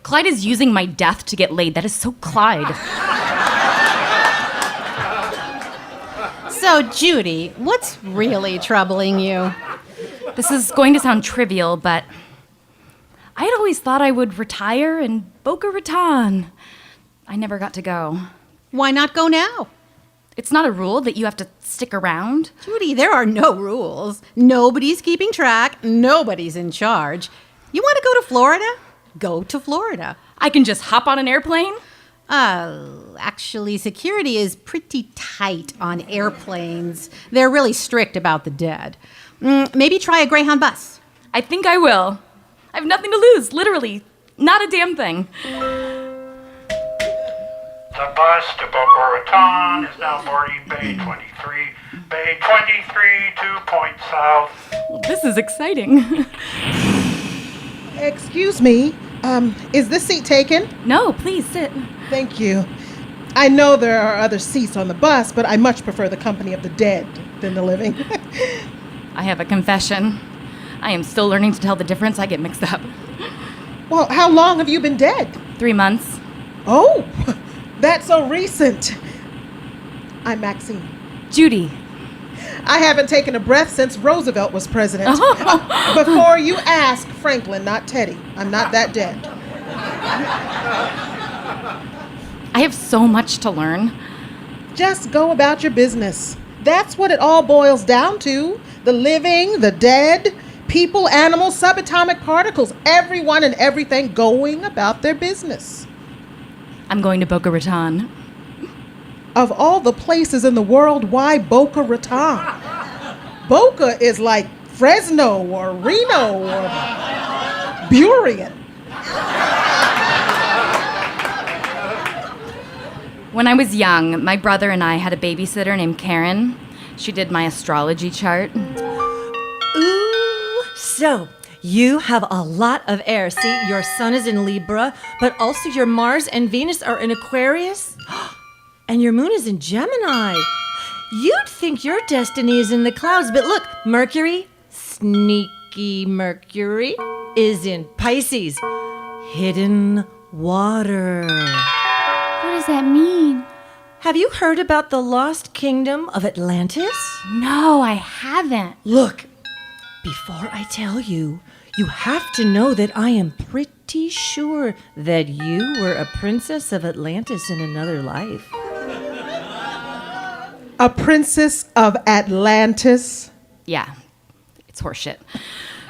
Clyde is using my death to get laid. That is so Clyde. So, Judy, what's really troubling you? This is going to sound trivial, but I had always thought I would retire in Boca Raton. I never got to go. Why not go now? It's not a rule that you have to stick around. Judy, there are no rules. Nobody's keeping track. Nobody's in charge. You want to go to Florida? Go to Florida. I can just hop on an airplane? Actually, security is pretty tight on airplanes. They're really strict about the dead. Maybe try a Greyhound bus. I think I will. I have nothing to lose, literally. Not a damn thing. The bus to Boca Raton is now boarding Bay 23. Bay 23, 2 points south. Well, this is exciting. Excuse me, is this seat taken? No, please sit. Thank you. I know there are other seats on the bus, but I much prefer the company of the dead than the living. I have a confession. I am still learning to tell the difference. I get mixed up. Well, how long have you been dead? 3 months. Oh, that's so recent. I'm Maxine. Judy. I haven't taken a breath since Roosevelt was president. Before you ask, Franklin, not Teddy. I'm not that dead. I have so much to learn. Just go about your business. That's what it all boils down to. The living, the dead, people, animals, subatomic particles, everyone and everything going about their business. I'm going to Boca Raton. Of all the places in the world, why Boca Raton? Boca is like Fresno or Reno or Burien. When I was young, my brother and I had a babysitter named Karen. She did my astrology chart. Ooh, so you have a lot of air. See, your sun is in Libra, but also your Mars and Venus are in Aquarius, and your moon is in Gemini. You'd think your destiny is in the clouds, but look, Mercury, sneaky Mercury, is in Pisces. Hidden water. What does that mean? Have you heard about the lost kingdom of Atlantis? No, I haven't. Look, before I tell you, you have to know that I am pretty sure that you were a princess of Atlantis in another life. A princess of Atlantis? Yeah, it's horseshit.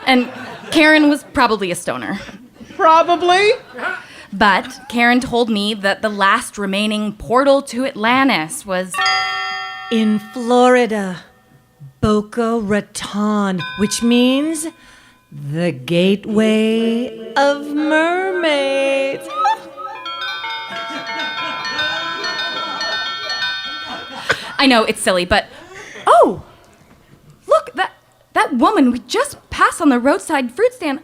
And Karen was probably a stoner. Probably. But Karen told me that the last remaining portal to Atlantis was in Florida, Boca Raton, which means the gateway of mermaids. I know, it's silly, but oh, look, that woman we just passed on the roadside fruit stand,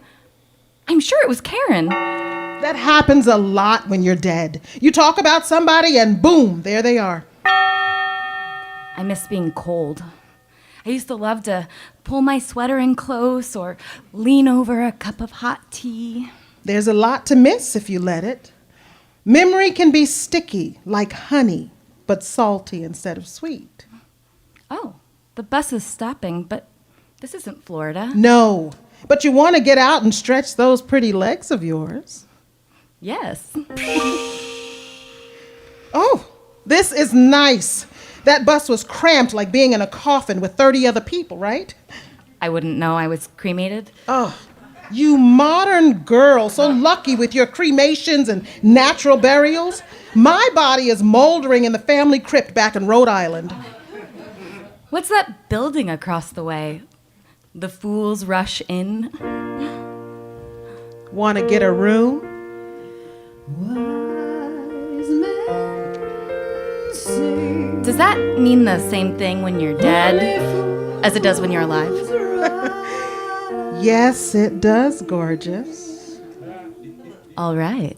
I'm sure it was Karen. That happens a lot when you're dead. You talk about somebody and boom, there they are. I miss being cold. I used to love to pull my sweater in close or lean over a cup of hot tea. There's a lot to miss if you let it. Memory can be sticky like honey, but salty instead of sweet. Oh, the bus is stopping, but this isn't Florida. No, but you want to get out and stretch those pretty legs of yours. Yes. Oh, this is nice. That bus was cramped like being in a coffin with 30 other people, right? I wouldn't know I was cremated. Oh, you modern girl, so lucky with your cremations and natural burials. My body is moldering in the family crypt back in Rhode Island. What's that building across the way? The fools rush in. Want to get a room? Does that mean the same thing when you're dead as it does when you're alive? Yes, it does, gorgeous. All right.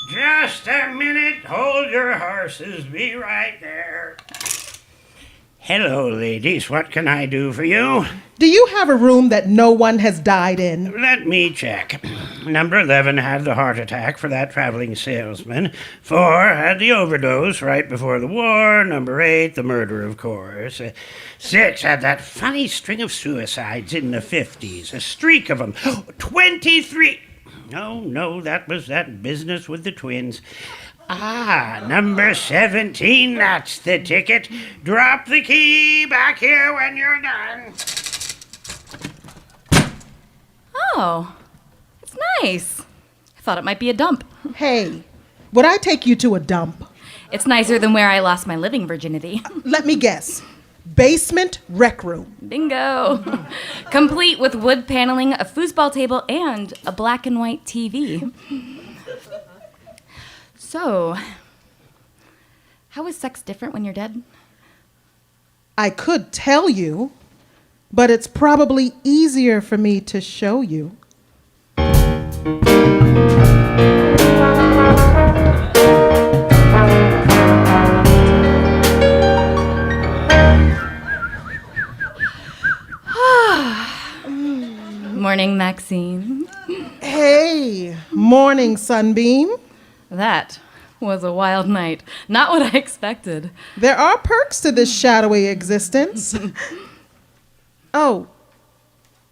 Just a minute. Hold your horses. Be right there. Hello, ladies. What can I do for you? Do you have a room that no one has died in? Let me check. Number 11 had the heart attack for that traveling salesman. 4 had the overdose right before the war. Number 8, the murder, of course. 6 had that funny string of suicides in the 50s. A streak of them. 23. Oh, no, that was that business with the twins. Ah, number 17, that's the ticket. Drop the key back here when you're done. Oh, it's nice. I thought it might be a dump. Hey, would I take you to a dump? It's nicer than where I lost my living virginity. Let me guess. Basement rec room. Bingo. Complete with wood paneling, a foosball table, and a black and white TV. So, how is sex different when you're dead? I could tell you, but it's probably easier for me to show you. Morning, Maxine. Hey, morning, Sunbeam. That was a wild night. Not what I expected. There are perks to this shadowy existence. Oh,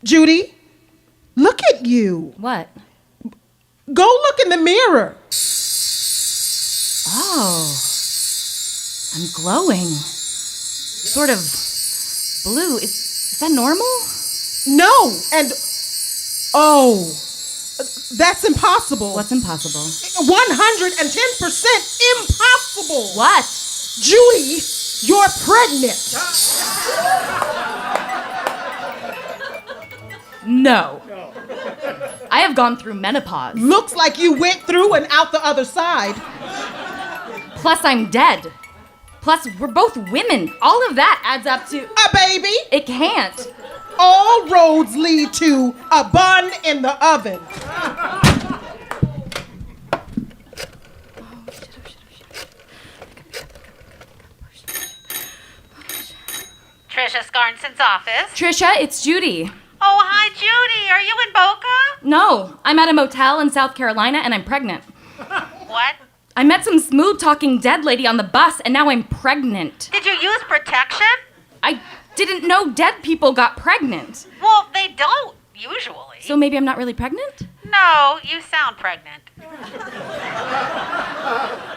Judy, look at you. What? Go look in the mirror. Oh, I'm glowing. Sort of blue. Is that normal? No, and oh, that's impossible. What's impossible? 110% impossible. What? Judy, you're pregnant. No. I have gone through menopause. Looks like you went through and out the other side. Plus, I'm dead. Plus, we're both women. All of that adds up to... A baby? It can't. All roads lead to a bun in the oven. Trisha Scarnson's office. Trisha, it's Judy. Oh, hi, Judy. Are you in Boca? No, I'm at a motel in South Carolina and I'm pregnant. What? I met some smooth-talking dead lady on the bus and now I'm pregnant. Did you use protection? I didn't know dead people got pregnant. Well, they don't, usually. So maybe I'm not really pregnant? No, you sound pregnant.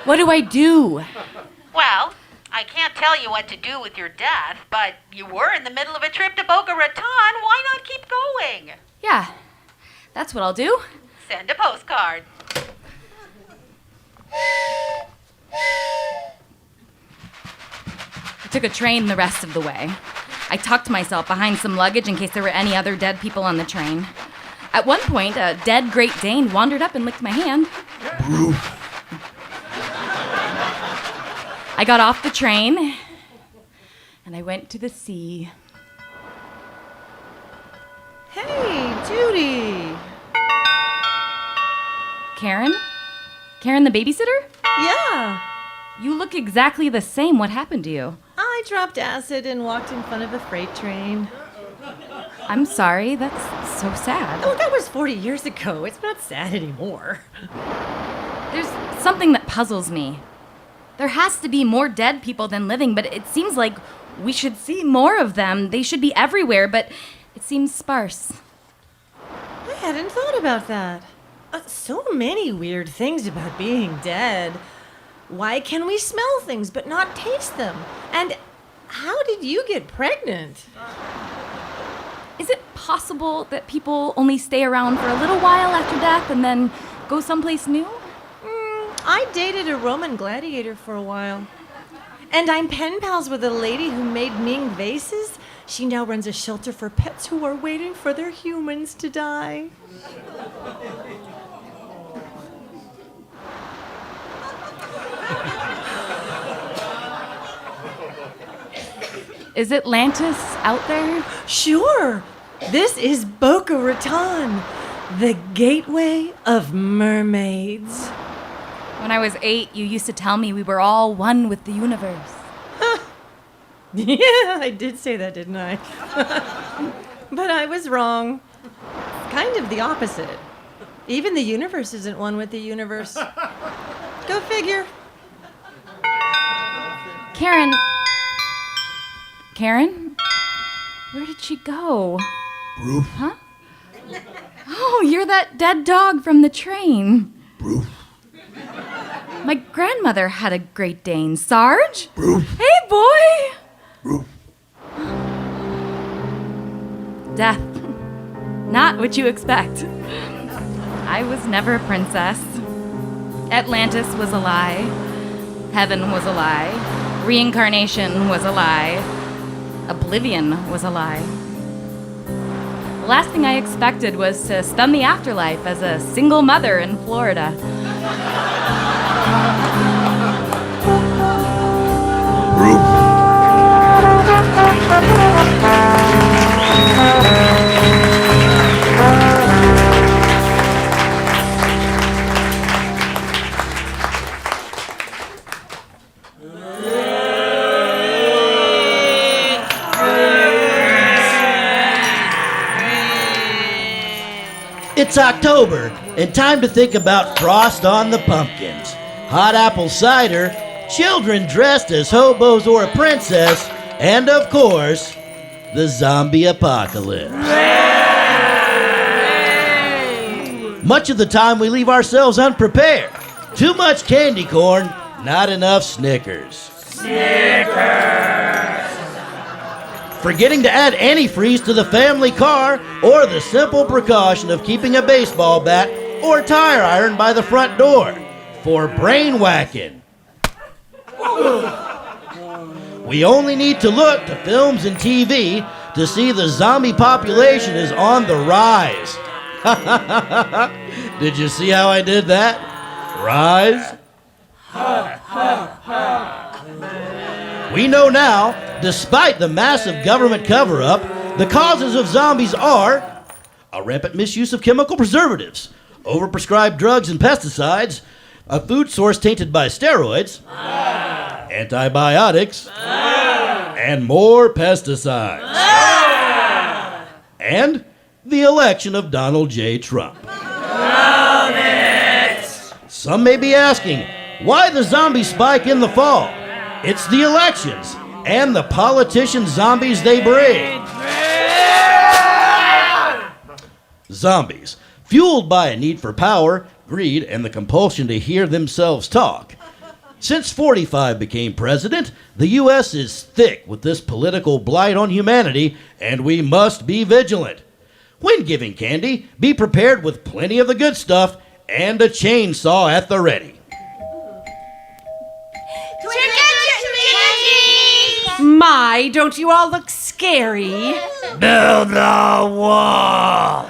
What do I do? Well, I can't tell you what to do with your death, but you were in the middle of a trip to Boca Raton. Why not keep going? Yeah, that's what I'll do. Send a postcard. I took a train the rest of the way. I tucked myself behind some luggage in case there were any other dead people on the train. At one point, a dead Great Dane wandered up and licked my hand. I got off the train, and I went to the sea. Hey, Judy. Karen? Karen the babysitter? Yeah. You look exactly the same. What happened to you? I dropped acid and walked in front of a freight train. I'm sorry. That's so sad. Oh, that was 40 years ago. It's not sad anymore. There's something that puzzles me. There has to be more dead people than living, but it seems like we should see more of them. They should be everywhere, but it seems sparse. I hadn't thought about that. So many weird things about being dead. Why can we smell things but not taste them? And how did you get pregnant? Is it possible that people only stay around for a little while after death and then go someplace new? I dated a Roman gladiator for a while. And I'm pen pals with a lady who made Ming vases. She now runs a shelter for pets who are waiting for their humans to die. Is Atlantis out there? Sure. This is Boca Raton, the gateway of mermaids. When I was 8, you used to tell me we were all one with the universe. Yeah, I did say that, didn't I? But I was wrong. Kind of the opposite. Even the universe isn't one with the universe. Go figure. Karen? Where did she go? Bruce. Huh? Oh, you're that dead dog from the train. Bruce. My grandmother had a Great Dane. Sarge? Bruce. Hey, boy! Bruce. Death. Not what you expect. I was never a princess. Atlantis was a lie. Heaven was a lie. Reincarnation was a lie. Oblivion was a lie. The last thing I expected was to spend the afterlife as a single mother in Florida. It's October, and time to think about frost on the pumpkins, hot apple cider, children dressed as hobos or a princess, and of course, the zombie apocalypse. Much of the time we leave ourselves unprepared. Too much candy corn, not enough Snickers. Forgetting to add antifreeze to the family car, or the simple precaution of keeping a baseball bat or tire iron by the front door for brain whacking. We only need to look to films and TV to see the zombie population is on the rise. Did you see how I did that? Rise. We know now, despite the massive government cover-up, the causes of zombies are a rampant misuse of chemical preservatives, overprescribed drugs and pesticides, a food source tainted by steroids, antibiotics, and more pesticides, and the election of Donald J. Trump. Some may be asking, why the zombie spike in the fall? It's the elections and the politician zombies they bring. Zombies, fueled by a need for power, greed, and the compulsion to hear themselves talk. Since 45 became president, the U.S. is thick with this political blight on humanity, and we must be vigilant. When giving candy, be prepared with plenty of the good stuff and a chainsaw at the ready. My, don't you all look scary? Build the wall.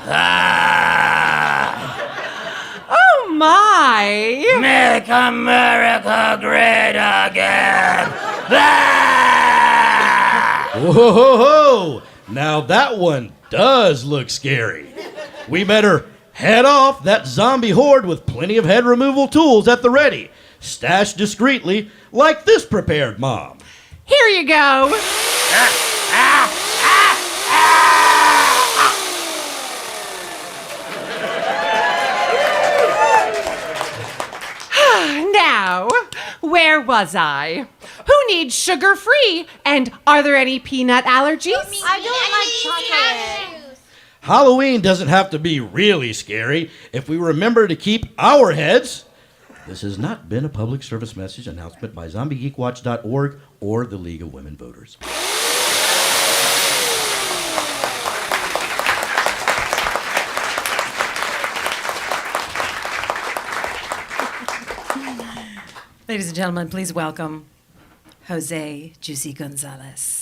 Oh my! Make America great again. Whoa, ho, ho. Now that one does look scary. We better head off that zombie horde with plenty of head removal tools at the ready, stashed discreetly like this prepared mom. Here you go. Now, where was I? Who needs sugar-free? And are there any peanut allergies? I don't like chocolate. Halloween doesn't have to be really scary if we remember to keep our heads. This has not been a public service message announcement by ZombieGeekWatch.org or the League of Women Voters. Ladies and gentlemen, please welcome Jose Juicy Gonzales.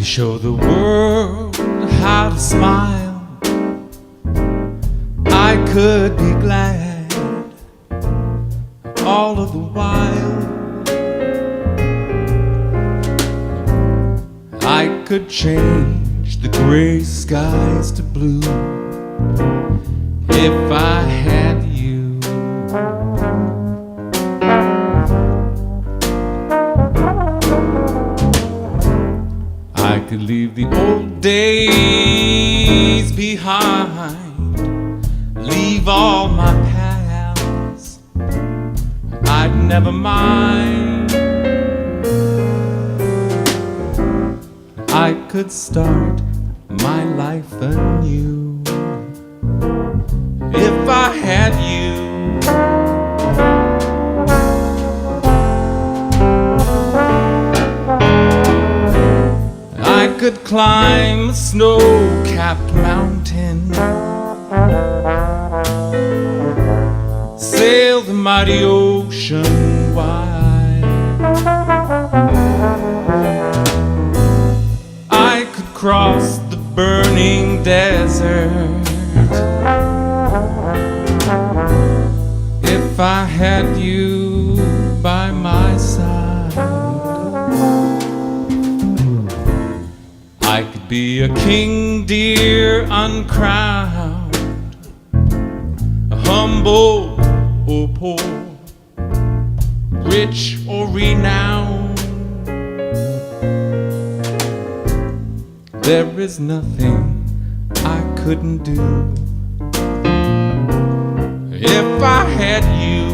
Show the world how to smile. I could be glad all of the while. I could change the gray skies to blue if I had you. I could leave the old days behind, leave all my past, I'd never mind. I could start my life anew if I had you. I could climb a snow-capped mountain, sail the mighty ocean wide. I could cross the burning desert if I had you by my side. I could be a king deer uncrowned, humble or poor, rich or renowned. There is nothing I couldn't do if I had you.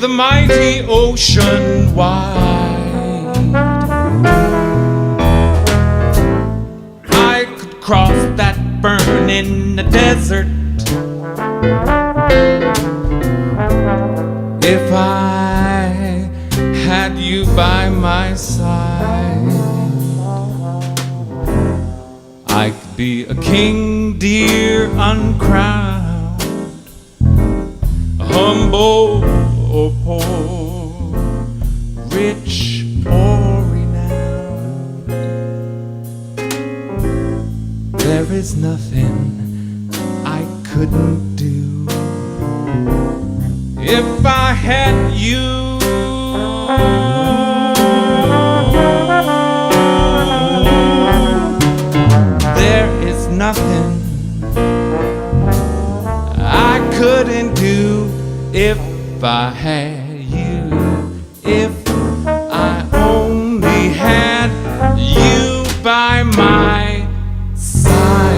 the mighty ocean wide. I could cross that burning desert if I had you by my side. I could be a king, dear, uncrowned, humble or poor, rich or renowned. There is nothing I couldn't do if I had you. There is nothing I couldn't do if I had you. If I only had you by my side.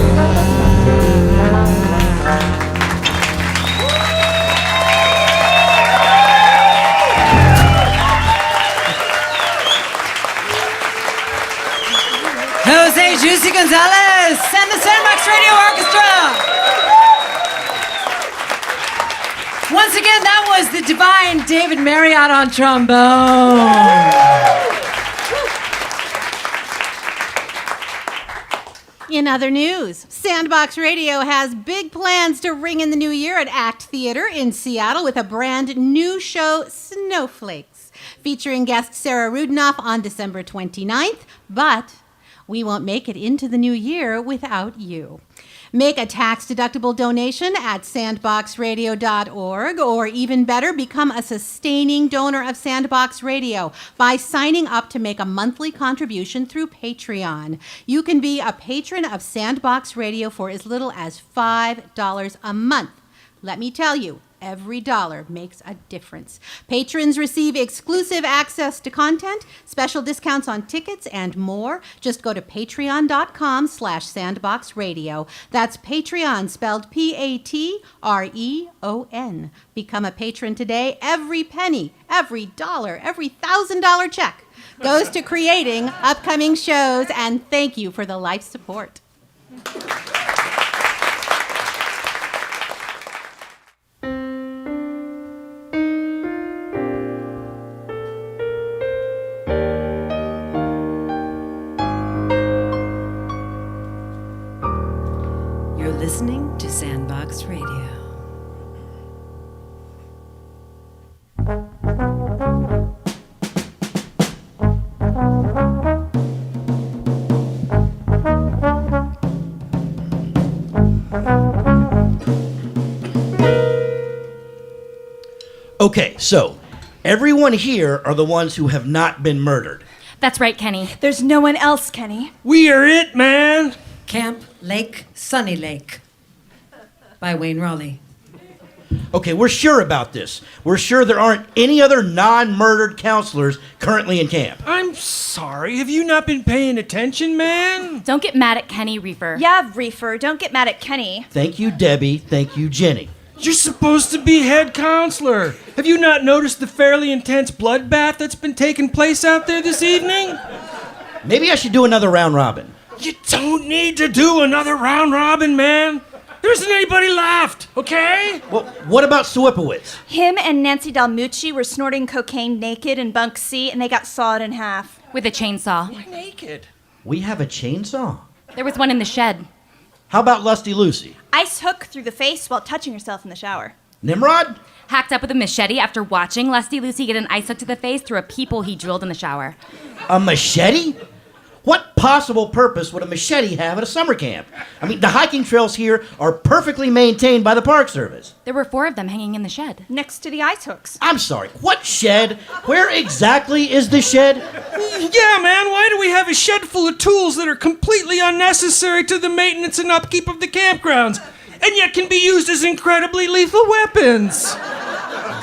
Jose Juicy Gonzales and the Sandbox Radio Orchestra. Once again, that was the divine David Marriott on trombone. In other news, Sandbox Radio has big plans to ring in the new year at Act Theater in Seattle with a brand new show, Snowflakes, featuring guest Sarah Rudinoff on December 29th, but we won't make it into the new year without you. Make a tax-deductible donation at sandboxradio.org, or even better, become a sustaining donor of Sandbox Radio by signing up to make a monthly contribution through Patreon. You can be a patron of Sandbox Radio for as little as $5 a month. Let me tell you, every dollar makes a difference. Patrons receive exclusive access to content, special discounts on tickets, and more. Just go to patreon.com/sandboxradio. That's Patreon, spelled Patreon. Become a patron today. Every penny, every dollar, every $1,000 check goes to creating upcoming shows, and thank you for the life support. Listening to Sandbox Radio. Okay, so everyone here are the ones who have not been murdered. That's right, Kenny. There's no one else, Kenny. We are it, man. Camp Lake, Sunnylake by Wayne Rawley. Okay, we're sure about this. We're sure there aren't any other non-murdered counselors currently in camp. I'm sorry. Have you not been paying attention, man? Don't get mad at Kenny, Reefer. Yeah, Reefer, don't get mad at Kenny. Thank you, Debbie. Thank you, Jenny. You're supposed to be head counselor. Have you not noticed the fairly intense bloodbath that's been taking place out there this evening? Maybe I should do another round robin. You don't need to do another round robin, man. There isn't anybody left, okay? Well, what about Swipowitz? Him and Nancy Dalmucci were snorting cocaine naked in bunk C, and they got sawed in half. With a chainsaw. Naked. We have a chainsaw. There was one in the shed. How about Lusty Lucy? Ice hook through the face while touching herself in the shower. Nimrod? Hacked up with a machete after watching Lusty Lucy get an ice hook to the face through a peephole he drilled in the shower. A machete? What possible purpose would a machete have at a summer camp? I mean, the hiking trails here are perfectly maintained by the Park Service. There were 4 of them hanging in the shed. Next to the ice hooks. I'm sorry, what shed? Where exactly is the shed? Yeah, man, why do we have a shed full of tools that are completely unnecessary to the maintenance and upkeep of the campgrounds, and yet can be used as incredibly lethal weapons?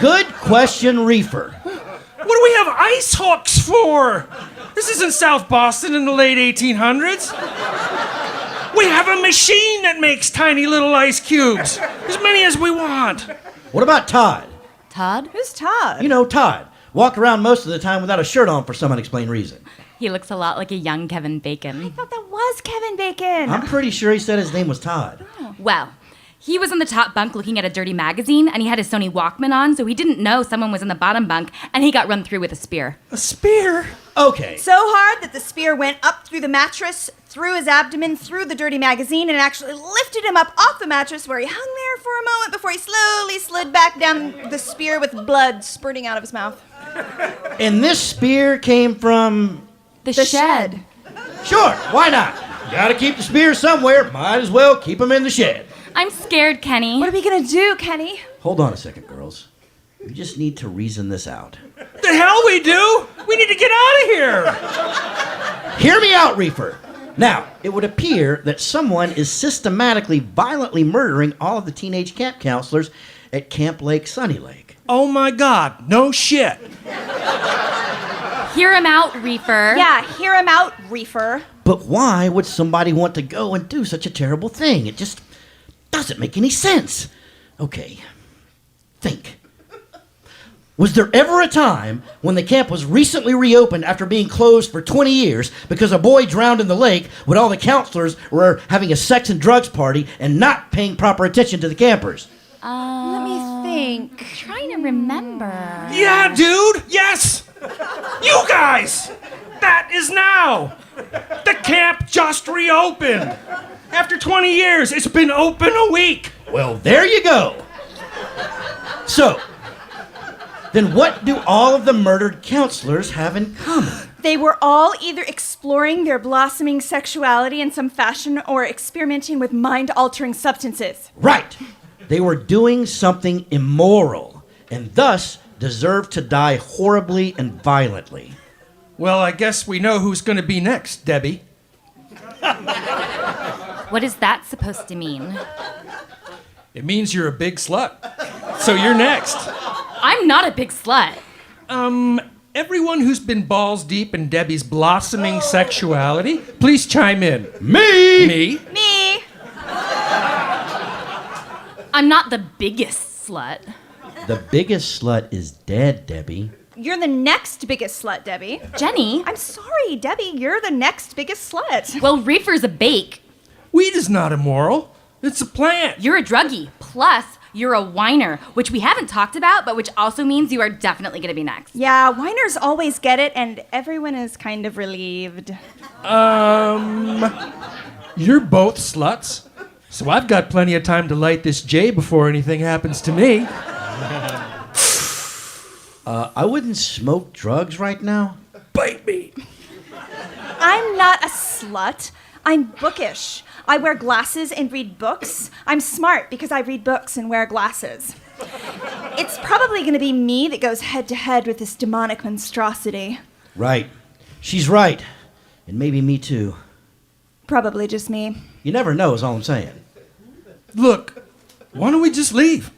Good question, Reefer. What do we have ice hooks for? This isn't South Boston in the late 1800s. We have a machine that makes tiny little ice cubes, as many as we want. What about Todd? Todd? Who's Todd? You know, Todd. Walked around most of the time without a shirt on for some unexplained reason. He looks a lot like a young Kevin Bacon. I thought that was Kevin Bacon. I'm pretty sure he said his name was Todd. Well, he was in the top bunk looking at a dirty magazine, and he had his Sony Walkman on, so he didn't know someone was in the bottom bunk, and he got run through with a spear. A spear? Okay. So hard that the spear went up through the mattress, through his abdomen, through the dirty magazine, and actually lifted him up off the mattress where he hung there for a moment before he slowly slid back down the spear with blood spurting out of his mouth. And this spear came from... The shed. Sure, why not? Gotta keep the spear somewhere. Might as well keep him in the shed. I'm scared, Kenny. What are we gonna do, Kenny? Hold on a second, girls. We just need to reason this out. The hell we do? We need to get out of here. Hear me out, Reefer. Now, it would appear that someone is systematically, violently murdering all of the teenage camp counselors at Camp Lake Sunnylake. Oh my God, no shit. Hear him out, Reefer. Yeah, hear him out, Reefer. But why would somebody want to go and do such a terrible thing? It just doesn't make any sense. Okay, think. Was there ever a time when the camp was recently reopened after being closed for 20 years because a boy drowned in the lake when all the counselors were having a sex and drugs party and not paying proper attention to the campers? Let me think. Trying to remember. Yeah, dude, yes. You guys, that is now. The camp just reopened. After 20 years, it's been open a week. Well, there you go. So, then what do all of the murdered counselors have in common? They were all either exploring their blossoming sexuality in some fashion or experimenting with mind-altering substances. Right. They were doing something immoral and thus deserved to die horribly and violently. Well, I guess we know who's going to be next, Debbie. What is that supposed to mean? It means you're a big slut. So you're next. I'm not a big slut. Everyone who's been balls deep in Debbie's blossoming sexuality, please chime in. Me! Me? Me! I'm not the biggest slut. The biggest slut is dead, Debbie. You're the next biggest slut, Debbie. Jenny? I'm sorry, Debbie. You're the next biggest slut. Well, Reefer's a bake. Weed is not immoral. It's a plant. You're a druggie. Plus, you're a whiner, which we haven't talked about, but which also means you are definitely going to be next. Yeah, whiners always get it, and everyone is kind of relieved. You're both sluts. So I've got plenty of time to light this J before anything happens to me. I wouldn't smoke drugs right now. Bite me. I'm not a slut. I'm bookish. I wear glasses and read books. I'm smart because I read books and wear glasses. It's probably going to be me that goes head to head with this demonic monstrosity. Right. She's right. And maybe me too. Probably just me. You never know is all I'm saying. Look, why don't we just leave?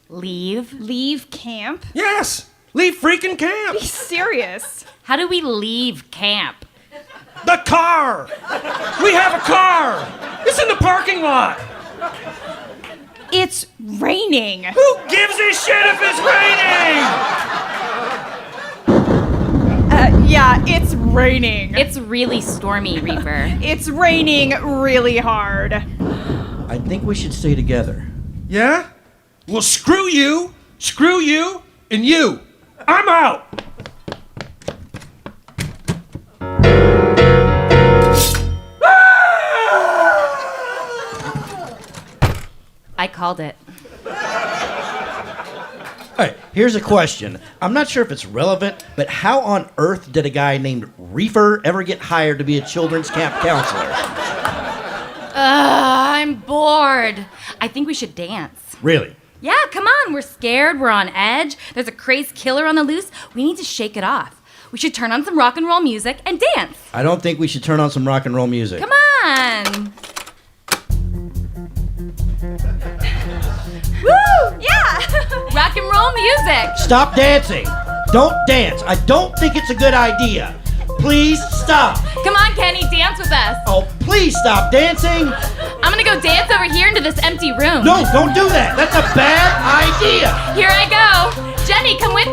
Leave? Leave camp? Yes! Leave freaking camp! Be serious. How do we leave camp? The car! We have a car! It's in the parking lot! It's raining. Who gives a shit if it's raining? Yeah, it's raining. It's really stormy, Reaper. It's raining really hard. I think we should stay together. Yeah? Well, screw you, and you. I'm out! I called it. All right, here's a question. I'm not sure if it's relevant, but how on earth did a guy named Reefer ever get hired to be a children's camp counselor? I'm bored. I think we should dance. Really? Yeah, come on. We're scared. We're on edge. There's a crazed killer on the loose. We need to shake it off. We should turn on some rock and roll music and dance. I don't think we should turn on some rock and roll music. Come on. Woo! Yeah! Rock and roll music. Stop dancing. Don't dance. I don't think it's a good idea. Please stop. Come on, Kenny, dance with us. Oh, please stop dancing. I'm gonna go dance over here into this empty room. No, don't do that. That's a bad idea. Here I go.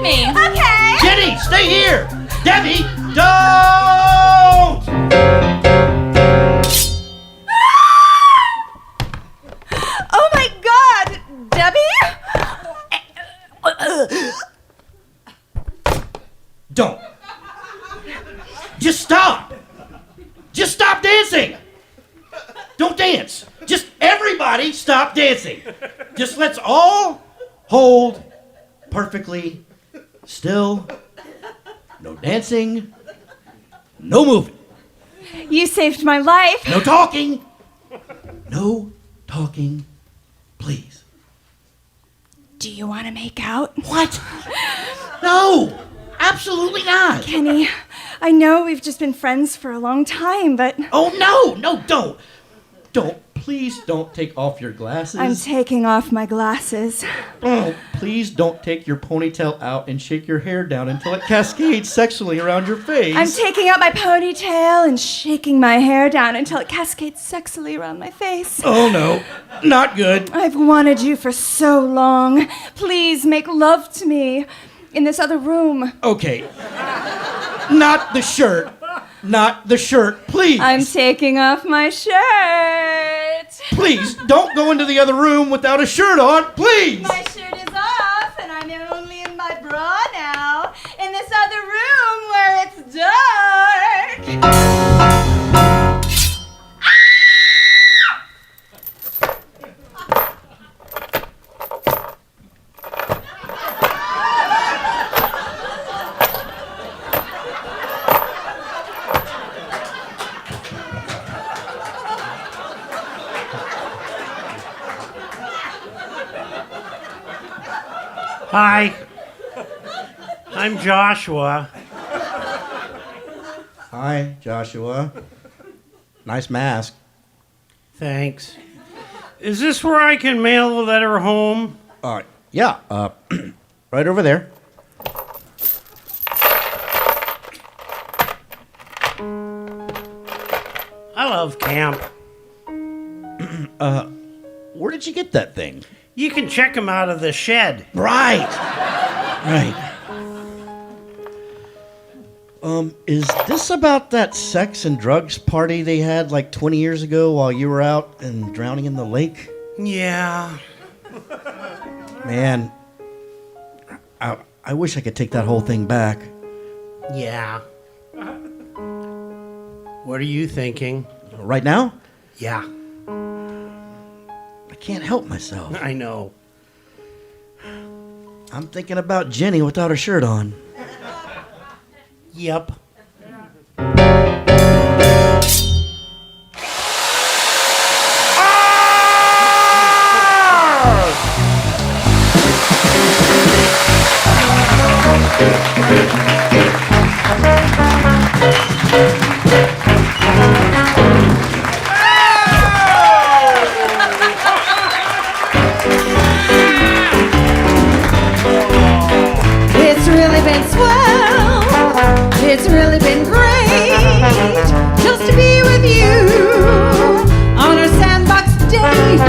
me. Okay. Jenny, stay here. Debbie, don't! Oh my God, Debbie? Don't. Just stop. Just stop dancing. Don't dance. Just everybody stop dancing. Just let's all hold perfectly still. No dancing. No moving. You saved my life. No talking. No talking, please. Do you want to make out? What? No, absolutely not. Kenny, I know we've just been friends for a long time, but... Oh, no, don't. Please don't take off your glasses. I'm taking off my glasses. Oh, please don't take your ponytail out and shake your hair down until it cascades sexually around your face. I'm taking out my ponytail and shaking my hair down until it cascades sexually around my face. Oh, no, not good. I've wanted you for so long. Please make love to me in this other room. Okay. Not the shirt. Not the shirt, please. I'm taking off my shirt. Please, don't go into the other room without a shirt on, please. My shirt is off, and I'm only in my bra now, in this other room where it's dark. Hi. I'm Joshua. Hi, Joshua. Nice mask. Thanks. Is this where I can mail a letter home? Yeah, right over there. I love camp. Where did you get that thing? You can check them out of the shed. Right. Is this about that sex and drugs party they had like 20 years ago while you were out and drowning in the lake? Yeah. Man, I wish I could take that whole thing back. Yeah. What are you thinking? Right now? Yeah. I can't help myself. I know. I'm thinking about Jenny without her shirt on. Yep. It's really been swell. It's really been great just to be with you on our Sandbox date.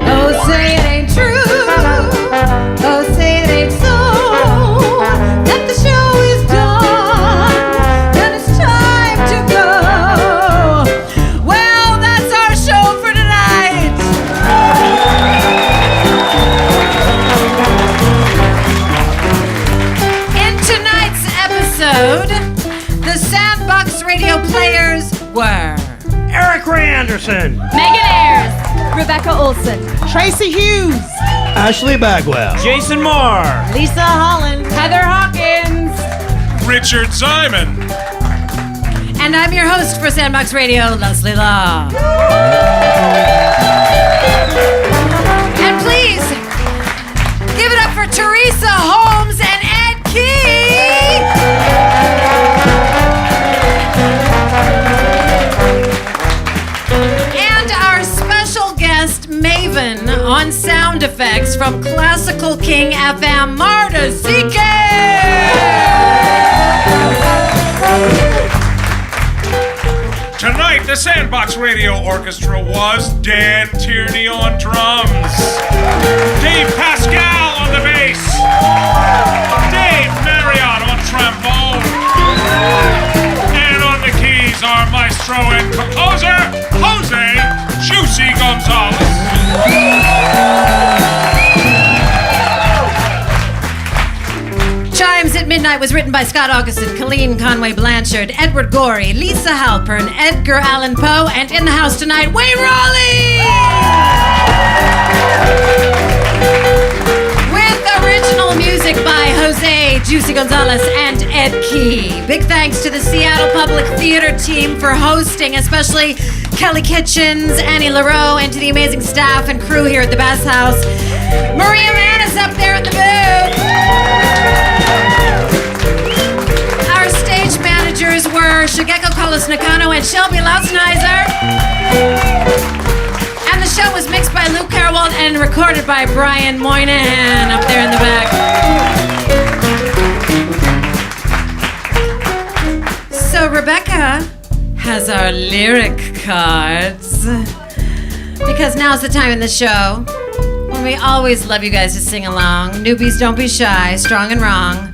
Oh, say it ain't true. Oh, say it ain't so. That the show is done and it's time to go. Well, that's our show for tonight. In tonight's episode, the Sandbox radio players were Eric Ray Anderson, Megan Ayers, Rebecca Olson, Tracy Hughes, Ashley Bagwell, Jason Moore, Lisa Holland, Heather Hawkins, Richard Ziman. And I'm your host for Sandbox Radio, Leslie Law. And please, give it up for Theresa, Holmes, and Ed Key. And our special guest, Maven, on sound effects from Classical King FM, Marta ZK. Tonight, the Sandbox Radio Orchestra was Dan Tierney on drums, Dave Pascal on the bass, Tonight was written by Scot, Augustson, Kelleen, Conway, Blanchard, Edward Gorey, Lisa Halpern, Edgar, Allan, and in the house tonight, Wayne Rawley! With original music by Jose Juicy Gonzales and Ed Key. Big thanks to the Seattle Public Theater team for hosting, especially Kelly Kitchens, Annie LaRoe, and to the amazing staff and crew here at the Bass House. Maria Manis up there in the booth. Our stage managers were Shigeko Kolos-Nakano and Shelby Lausenheiser. And the show was mixed by Luke Carwald and recorded by Brian Moynihan up there in the back. So Rebecca has our lyric cards. Because now's the time in the show when we always love you guys to sing along. Newbies, don't be shy, strong and wrong.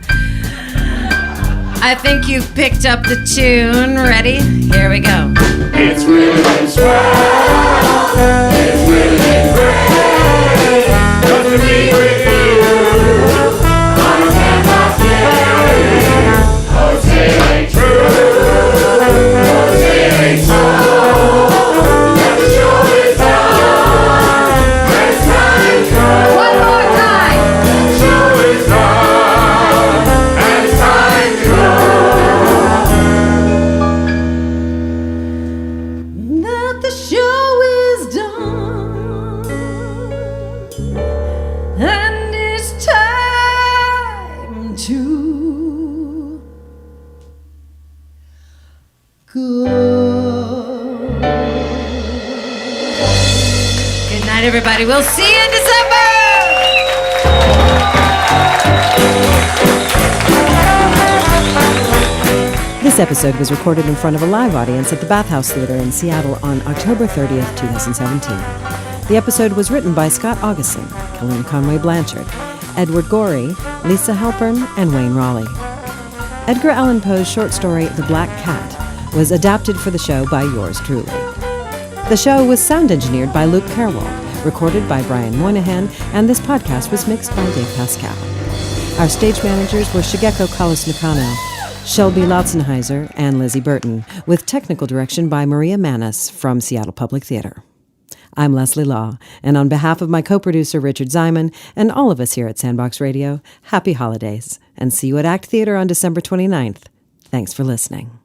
I think you've picked up the tune. Ready? Here we go. It's really swell. It's really great. Just to be with you. On a Sandbox day. Jose ain't true. Jose ain't so. Let the show is done. And it's time to go. One more time. The show is done. And it's time to go. That the show is done, and it's time to go. Good night, everybody. We'll see you in December. This episode was recorded in front of a live audience at the Bathhouse Theater in Seattle on October 30th, 2017. The episode was written by Scot Augustson, Kelleen Conway Blanchard, Edward Gorey, Lisa Halpern, and Wayne Rawley. Edgar Allan Poe's short story, The Black Cat, was adapted for the show by yours truly. The show was sound engineered by Luke Carwald, recorded by Brian Moynihan, and this podcast was mixed by Dave Pascal. Our stage managers were Shigeko Kolos-Nakano, Shelby Lausenheiser, and Lizzie Burton, with technical direction by Maria Manis from Seattle Public Theater. I'm Leslie Law, and on behalf of my co-producer Richard Ziman and all of us here at Sandbox Radio, happy holidays, and see you at Act Theater on December 29th. Thanks for listening.